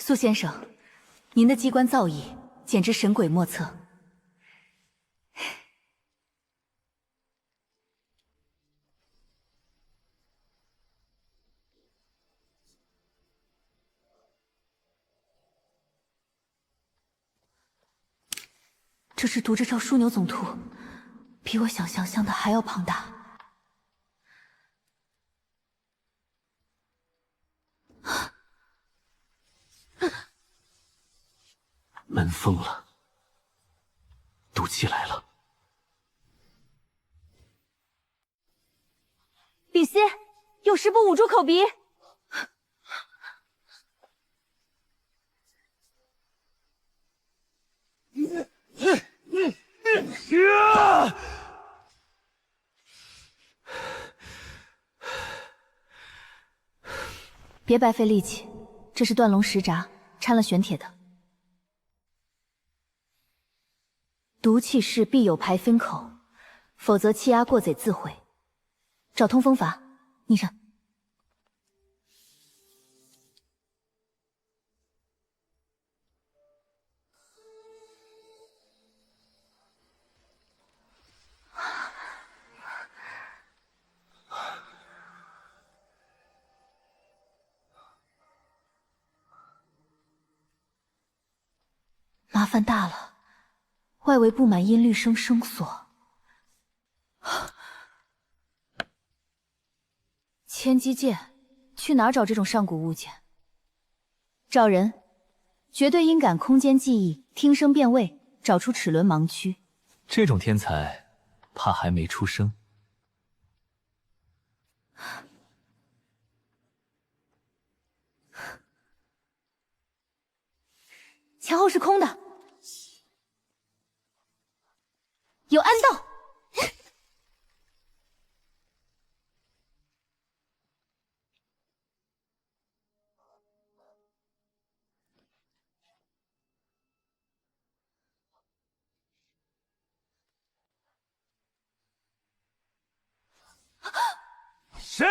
苏先生，您的机关造诣简直神鬼莫测。这只毒鹧鹫枢纽总图，比我想象的还要庞大。门封了，毒气来了。李希，有十步捂住口鼻。别白费力气，这是断龙石札，掺了玄铁的。毒气室必有排分口，否则气压过贼自毁。找通风法，逆上。麻烦大了，外围布满音律声绳索。千机剑，去哪儿找这种上古物件？找人，绝对音感空间记忆，听声辨位，找出齿轮盲区。这种天才，怕还没出生。墙后是空的，有暗道。谁？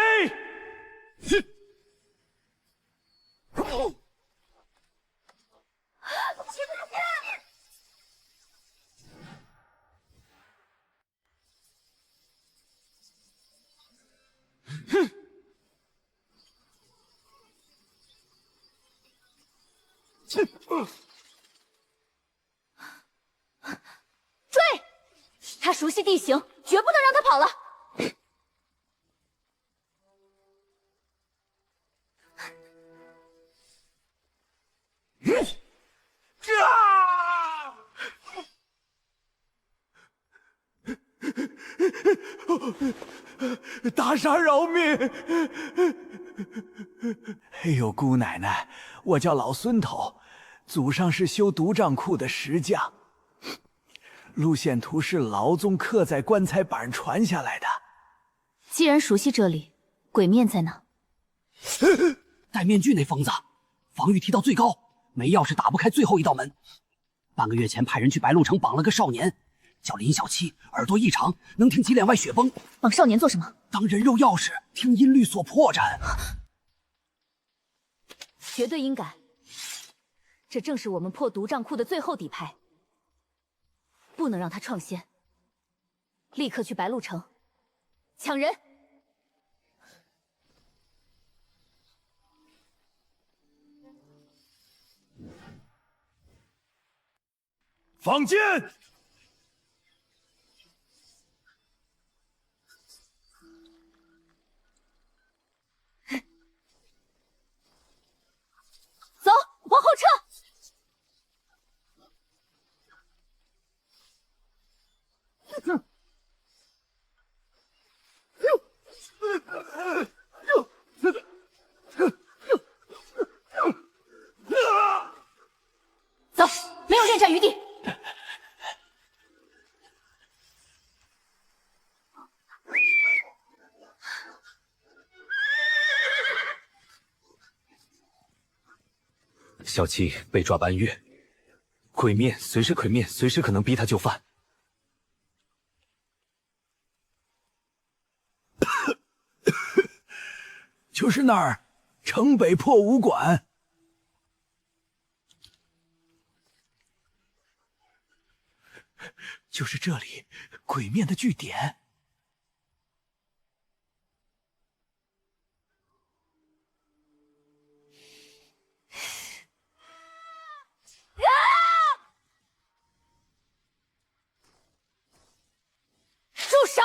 追！他熟悉地形，绝不能让他跑了。大侠饶命！哎呦，姑奶奶，我叫老孙头，祖上是修毒杖库的石匠，路线图是老宗刻在棺材板上传下来的。既然熟悉这里，鬼面在哪？戴面具那疯子，防御提到最高，没钥匙打不开最后一道门。半个月前派人去白鹿城绑了个少年，叫林小七，耳朵异常，能听几脸外血崩。绑少年做什么？当人肉钥匙，听音律所破绽。绝对音感，这正是我们破毒杖库的最后底牌，不能让他创先。立刻去白鹿城抢人。放箭！走，往后撤！走，没有恋战余地。小七被抓半月，鬼面随时可能逼他就范。就是那儿，城北破武馆。就是这里，鬼面的据点。住手！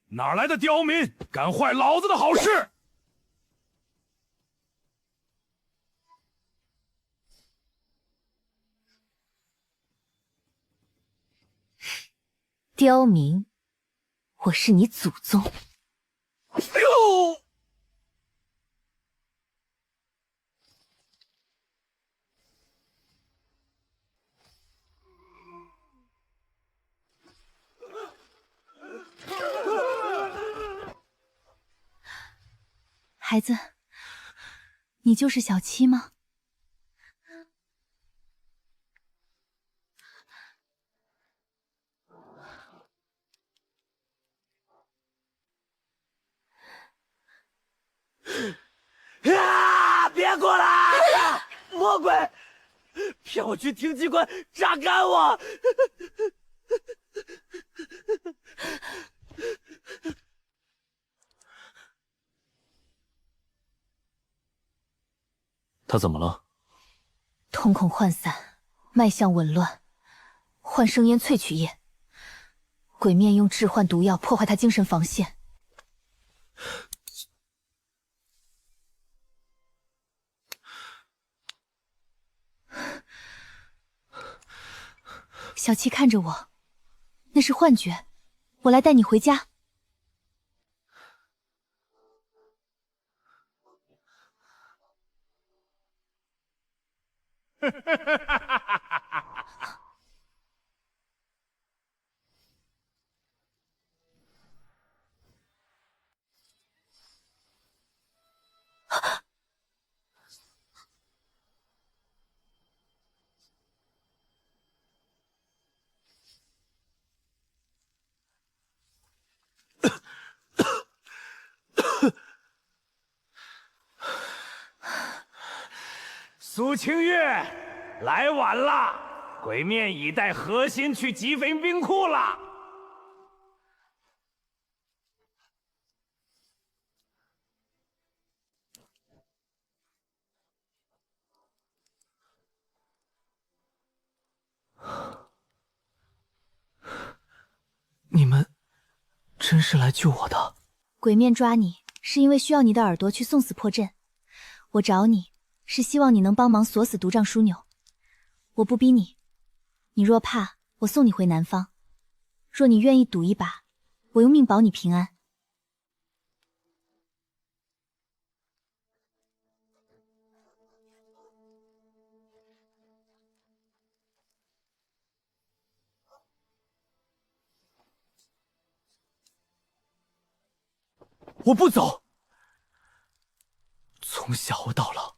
哪来的刁民，敢坏老子的好事？刁民，我是你祖宗。哎呦！孩子，你就是小七吗？啊！别过来！魔鬼，骗我去听机关榨干我！他怎么了？瞳孔涣散，脉象紊乱，幻生烟萃取液。鬼面用致幻毒药破坏他精神防线。小七看着我，那是幻觉，我来带你回家。苏清月，来晚了，鬼面已带核心去击飞兵库了。你们真是来救我的？鬼面抓你，是因为需要你的耳朵去送死破阵。我找你，是希望你能帮忙锁死毒瘴枢纽。我不逼你，你若怕，我送你回南方；若你愿意赌一把，我用命保你平安。我不走。从小我到老，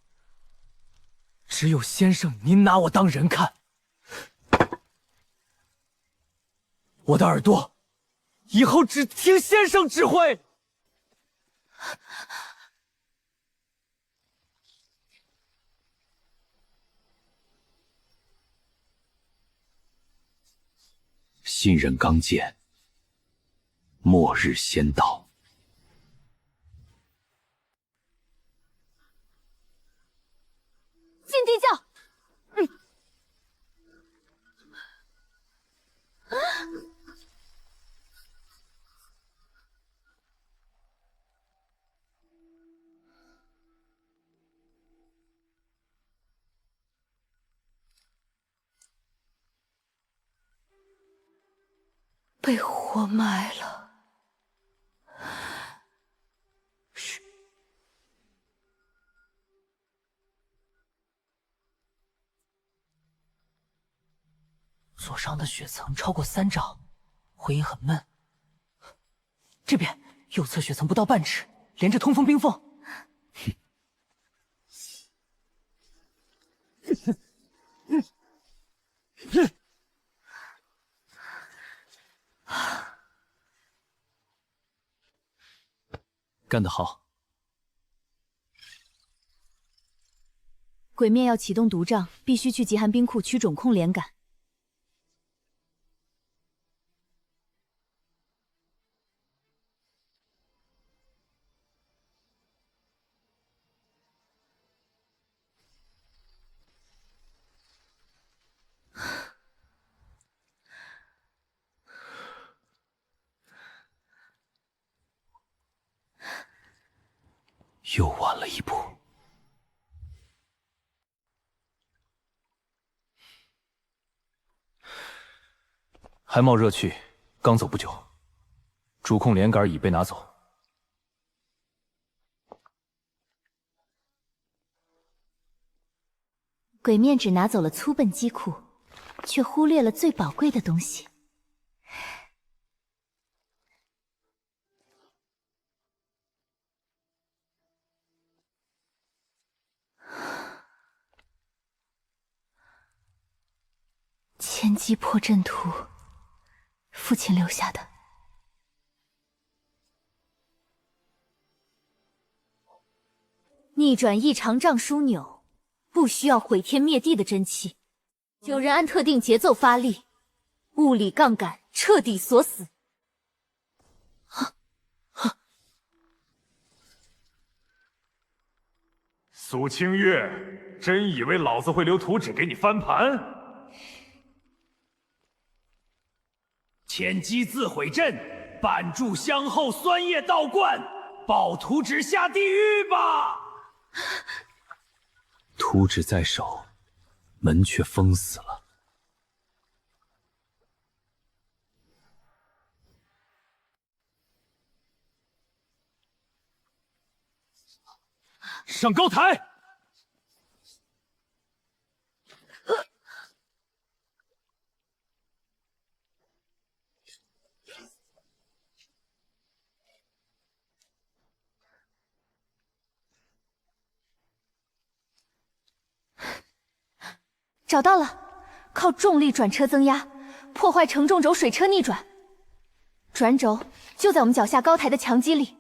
只有先生您拿我当人看。我的耳朵以后只听先生指挥。信任刚健，末日先到。进地窖。被活埋了。嘘。左上的血层超过3丈，回音很闷。这边右侧血层不到半尺，连着通风冰缝。干得好。鬼面要启动毒障，必须去极寒冰库取种控连杆。又晚了一步。还冒热去，刚走不久，主控连杆已被拿走。鬼面只拿走了粗笨机库，却忽略了最宝贵的东西。千机破阵图，父亲留下的。逆转异常杖枢纽，不需要毁天灭地的真气，就任按特定节奏发力，物理杠杆彻底锁死。苏清月，真以为老子会留图纸给你翻盘？千机自毁阵，绊住香后酸液倒灌，抱图纸下地狱吧！图纸在手，门却封死了。上高台！找到了，靠重力转车增压，破坏承重轴水车逆转。转轴就在我们脚下高台的墙基里。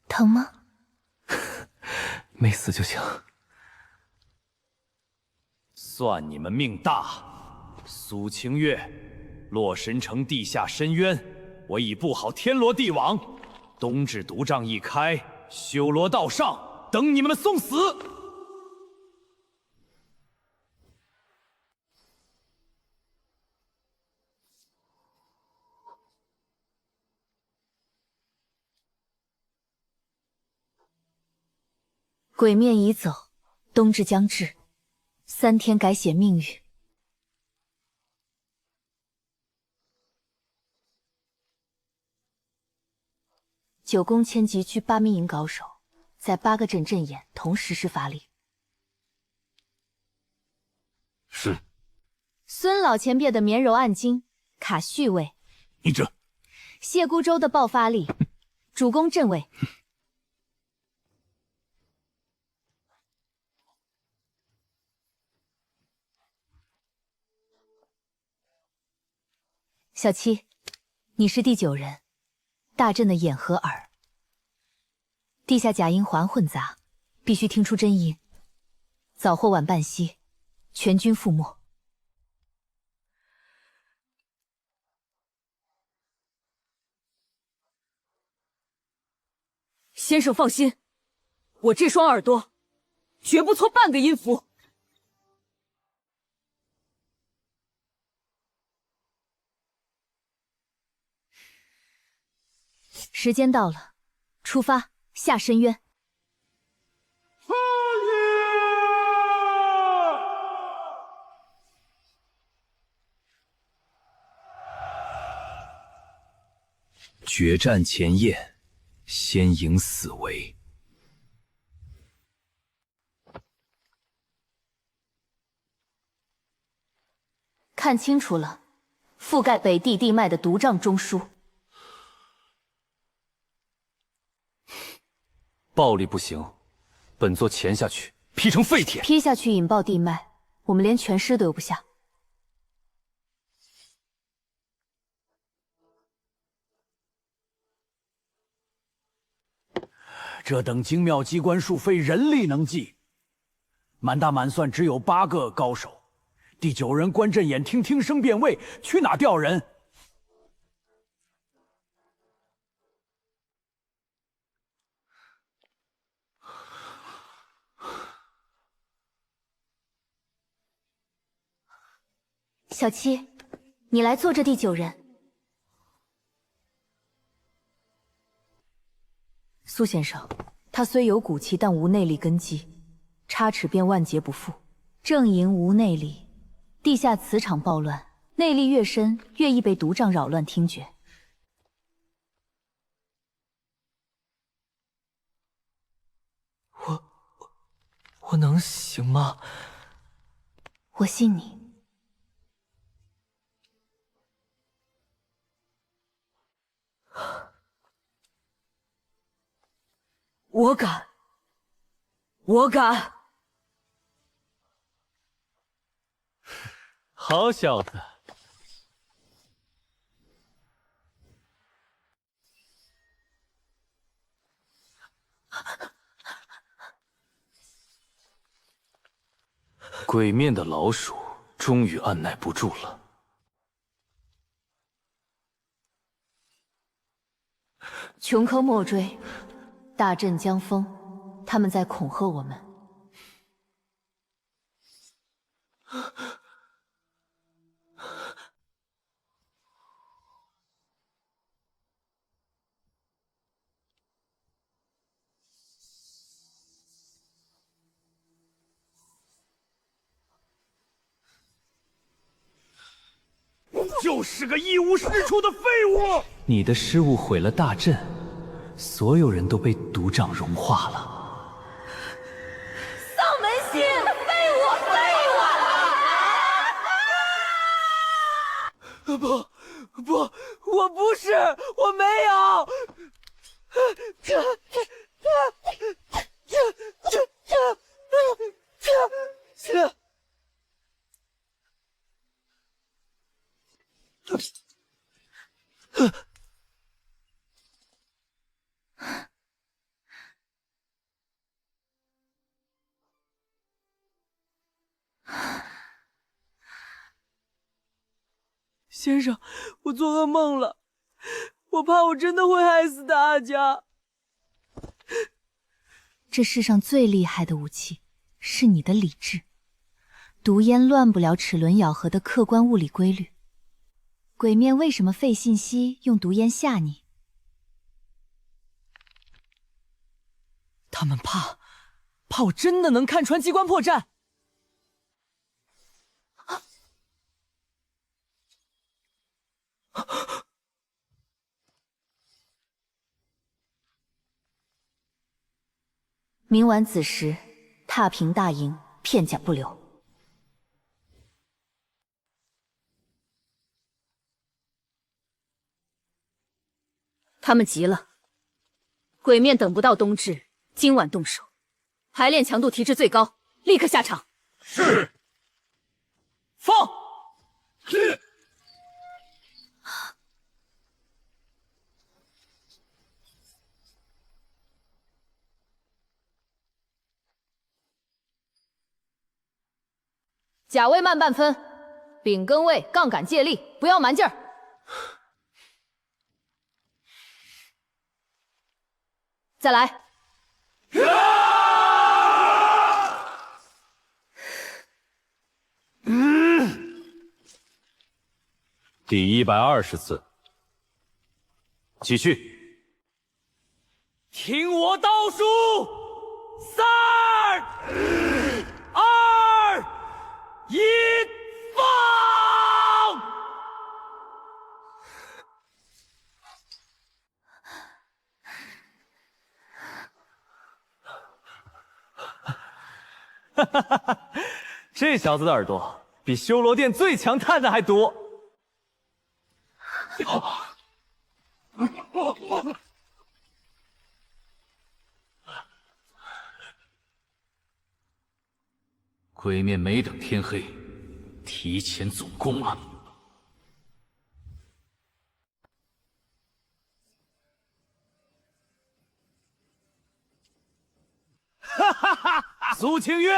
疼吗？没死就行。算你们命大，苏清月，洛神城地下深渊，我已布好天罗地网，冬至毒障一开，修罗道上，等你们送死！鬼面已走，冬至将至，3天改写命运。9宫千集区8名营高手，在8个阵阵眼同实施发力。是。孙老前辈的绵柔暗经，卡序位。你这。谢孤舟的爆发力，主攻阵位。小七，你是第9人，大阵的眼和耳，地下假音环混杂，必须听出真音。早或晚半息，全军覆没。先生放心，我这双耳朵绝不错半个音符。时间到了，出发，下深渊。决战前夜，先迎死围。看清楚了，覆盖北地地脉的毒瘴中枢。暴力不行，本座潜下去，劈成废铁。劈下去引爆地脉，我们连全尸都留不下。这等精妙机关术非人力能技，满打满算只有8个高手。第9人关阵眼听声辨位，去哪调人？小七，你来做这第9人。苏先生，他虽有骨气，但无内力根基，插齿便万劫不复。正营无内力，地下磁场暴乱，内力越深，越易被毒瘴扰乱听觉。我能行吗？我信你。我敢，我敢！好小子！鬼面的老鼠终于按耐不住了。穷寇莫追，大阵将封，他们在恐吓我们。就是个一无是处的废物！你的失误毁了大阵，所有人都被毒瘴融化了。丧门星，废物，废物！不，我不是，我没有。先生，我做噩梦了，我怕我真的会害死大家。这世上最厉害的武器是你的理智，毒烟乱不了齿轮咬合的客观物理规律。鬼面为什么费信息用毒烟吓你？他们怕我真的能看穿机关破绽。明晚子时，踏平大营，片甲不留。他们急了，鬼面等不到冬至，今晚动手，排练强度提至最高，立刻下场。是。放。甲位慢半分，丙庚位杠杆借力，不要蛮劲儿。再来。第120次，继续。听我倒数，3、2、1，放！哈哈哈哈！这小子的耳朵比修罗殿最强探的还多。鬼面没等天黑，提前总攻啊！哈哈哈！苏清月，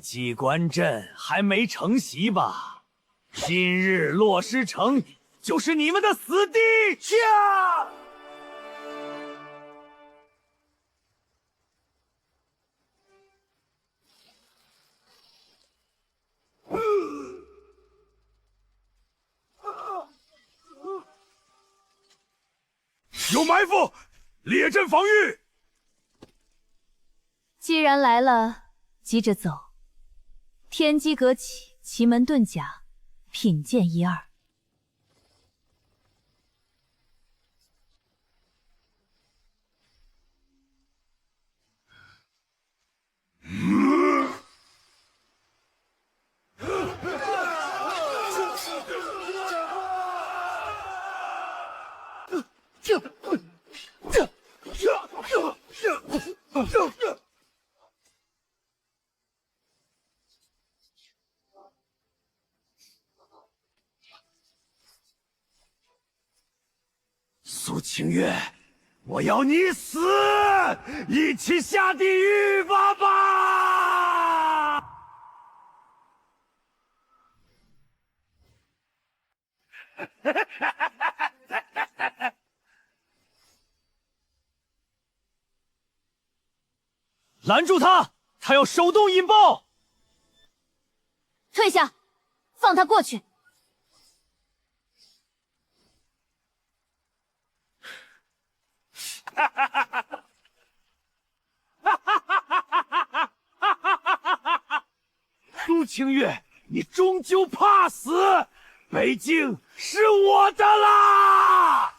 机关阵还没成席吧？今日洛师城就是你们的死地！下！有埋伏，列阵防御。既然来了，急着走。天机阁起，奇门遁甲，品鉴一二。苏清月，我要你死，一起下地狱吧！拦住他，他要手动引爆！退下，放他过去。苏清月，你终究怕死，北境是我的啦！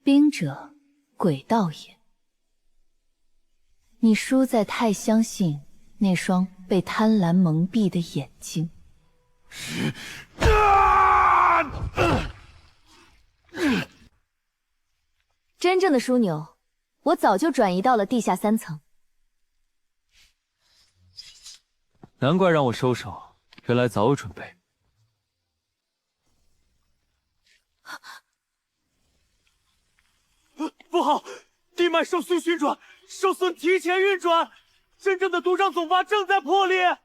兵者，诡道也。你输在太相信那双被贪婪蒙蔽的眼睛。真正的枢纽，我早就转移到了地下3层。难怪让我收手，原来早有准备。不好，地脉受损运转，受损提前运转，真正的毒瘴总阀正在破裂。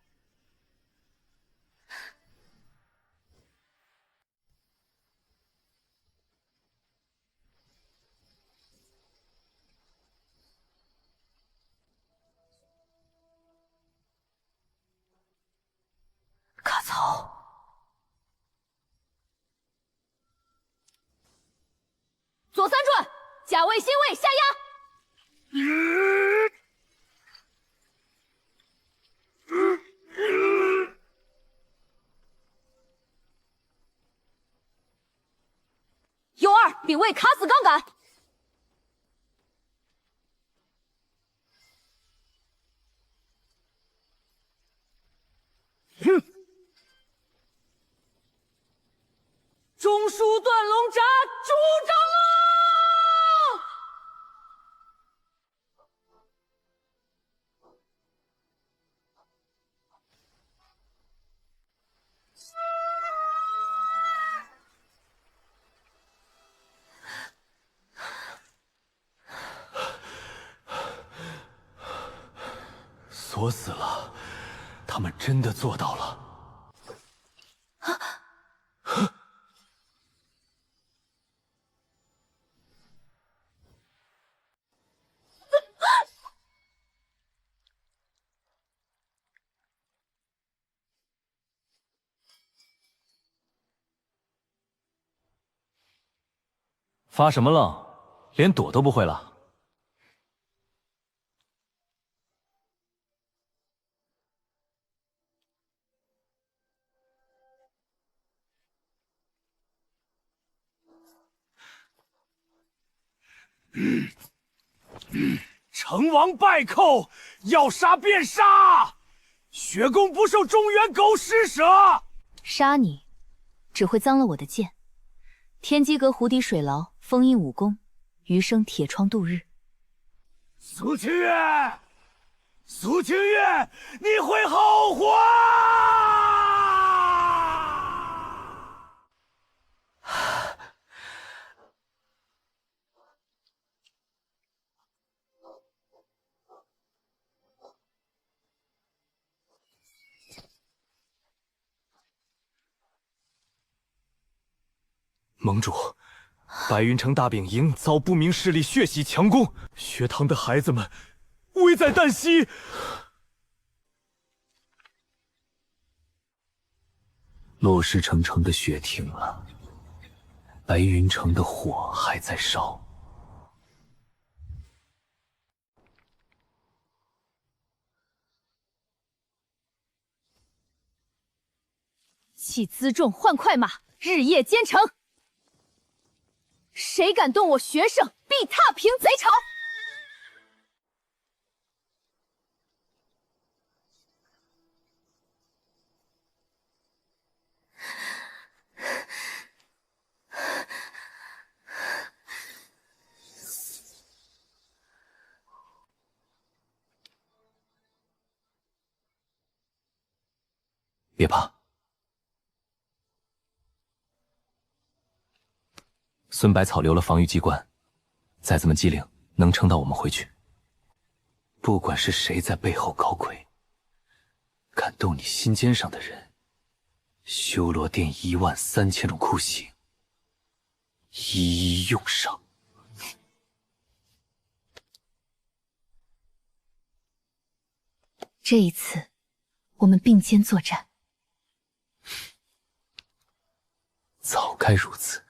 卡槽。左3转，甲位、辛位下压。右2，丙位卡死杠杆。中枢断龙闸，出招了！作死了，他们真的做到了。发什么愣？连躲都不会了？成王败寇，要杀便杀，血攻不受中原狗施舍。杀你，只会脏了我的剑。天机阁湖底水牢，封印武功，余生铁窗度日。苏清月，苏清月，你会后悔！盟主，白云城大丙营遭不明势力血洗强攻，学堂的孩子们危在旦夕。落石城城的血停了，白云城的火还在烧。弃辎重换快马，日夜兼程。谁敢动我学生，必踏平贼巢！别怕，孙百草留了防御机关，再怎么机灵，能撑到我们回去。不管是谁在背后搞鬼，敢动你心尖上的人，修罗殿13000种酷刑，一一用上。这一次，我们并肩作战。早该如此。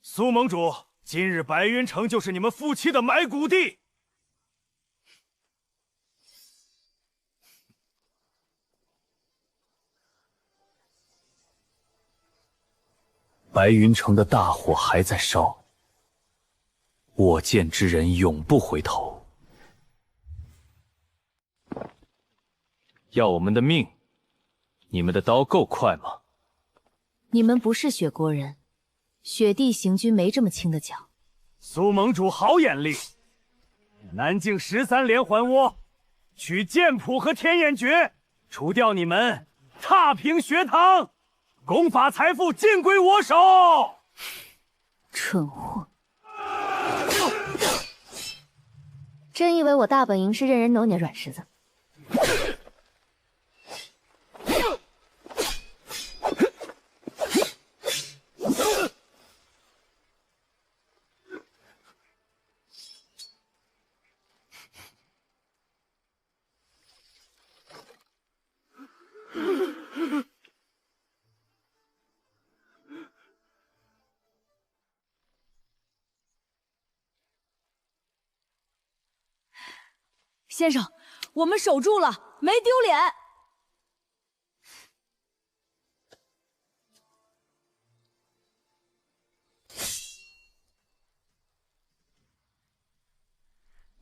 苏盟主，今日白云城就是你们夫妻的埋骨地。白云城的大火还在烧，我见之人永不回头。要我们的命，你们的刀够快吗？你们不是雪国人，雪地行军没这么轻的脚。苏盟主好眼力！南境13连环倭，取剑谱和天眼诀，除掉你们，踏平学堂。功法财富尽归我手！蠢货！真以为我大本营是任人揉你的软柿子？先生，我们守住了，没丢脸。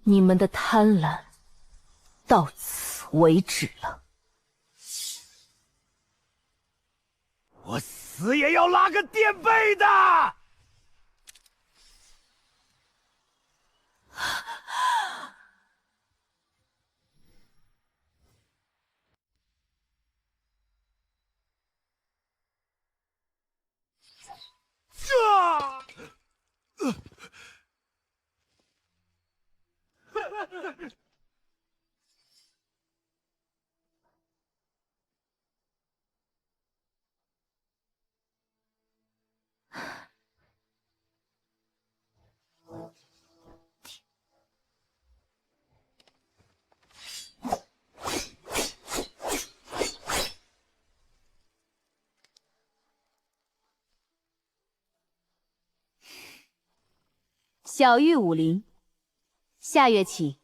你们的贪婪到此为止了。我死也要拉个垫背的！小玉武林，下月起，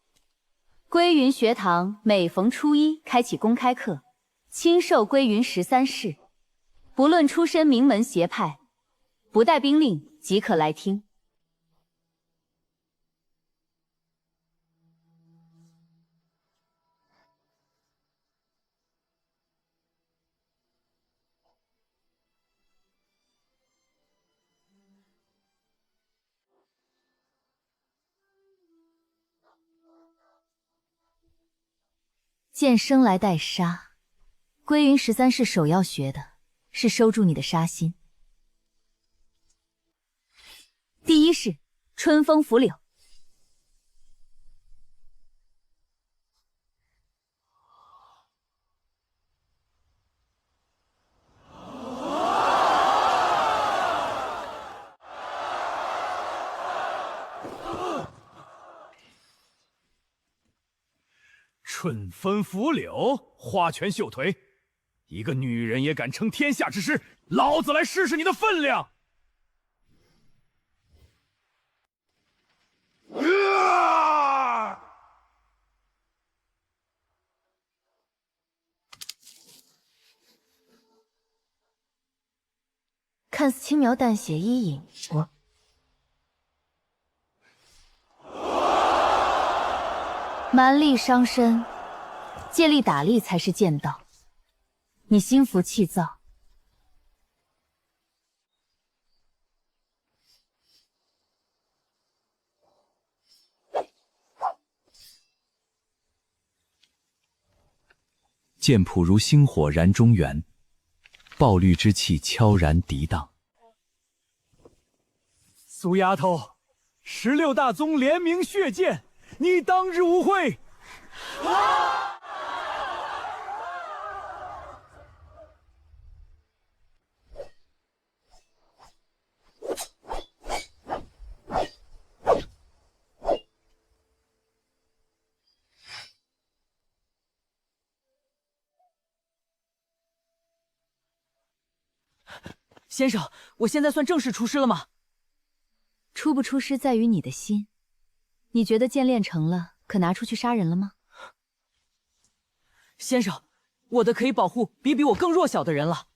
归云学堂每逢初一开启公开课，亲授归云13式，不论出身名门邪派，不带兵令即可来听。见生来带杀，归云13式首要学的是收住你的杀心。第一式春风拂柳，春风拂柳，花拳绣腿，一个女人也敢称天下之师，老子来试试你的分量！看似轻描淡写一引，蛮力伤身，借力打力才是剑道。你心浮气躁，剑谱如星火燃中原，暴戾之气悄然涤荡。苏丫头，16大宗联名血剑，你当之无愧！先生，我现在算正式出师了吗？出不出师在于你的心。你觉得剑练成了，可拿出去杀人了吗？先生，我的可以保护比我更弱小的人了。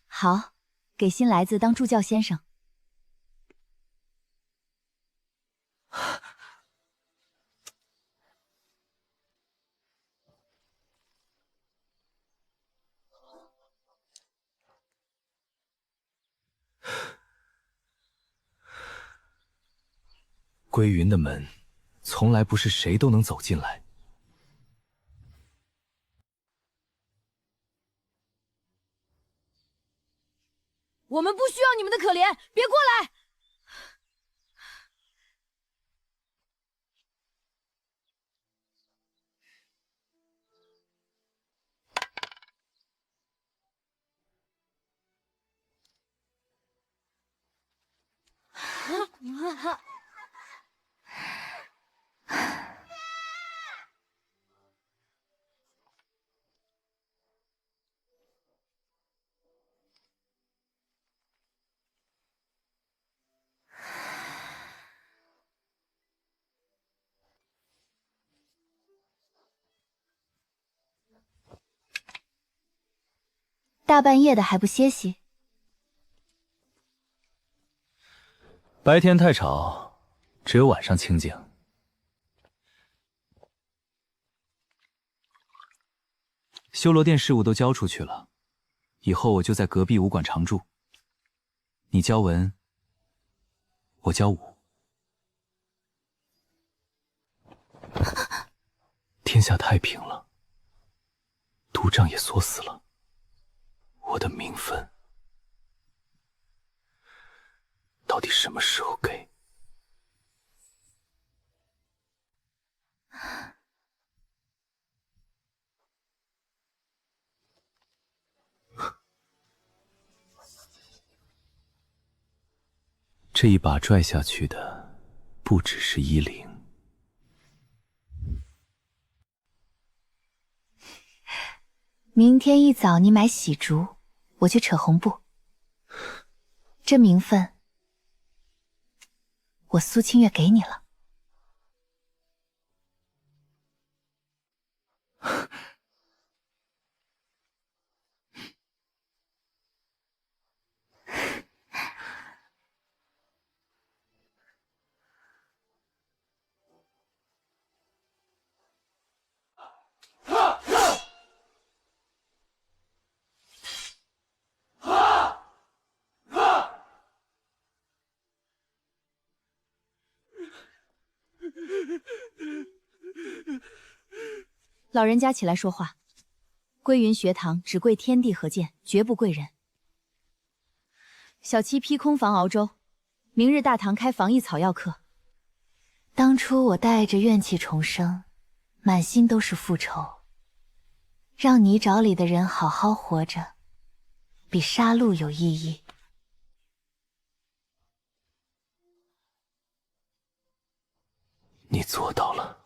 好，给新来子当助教先生。归云的门，从来不是谁都能走进来。我们不需要你们的可怜，别过来！大半夜的还不歇息？白天太吵，只有晚上清静。修罗殿事务都交出去了，以后我就在隔壁武馆常驻。你教文，我教武。天下太平了，毒瘴也缩死了，我的名分到底什么时候给？这一把拽下去的，不只是依灵。明天一早你买喜烛，我去扯红布。这名分，我苏清月给你了。老人家起来说话。归云学堂只跪天地合剑，绝不跪人。小七批空房熬粥，明日大堂开防疫草药课。当初我带着怨气重生，满心都是复仇。让泥沼里的人好好活着，比杀戮有意义。你做到了。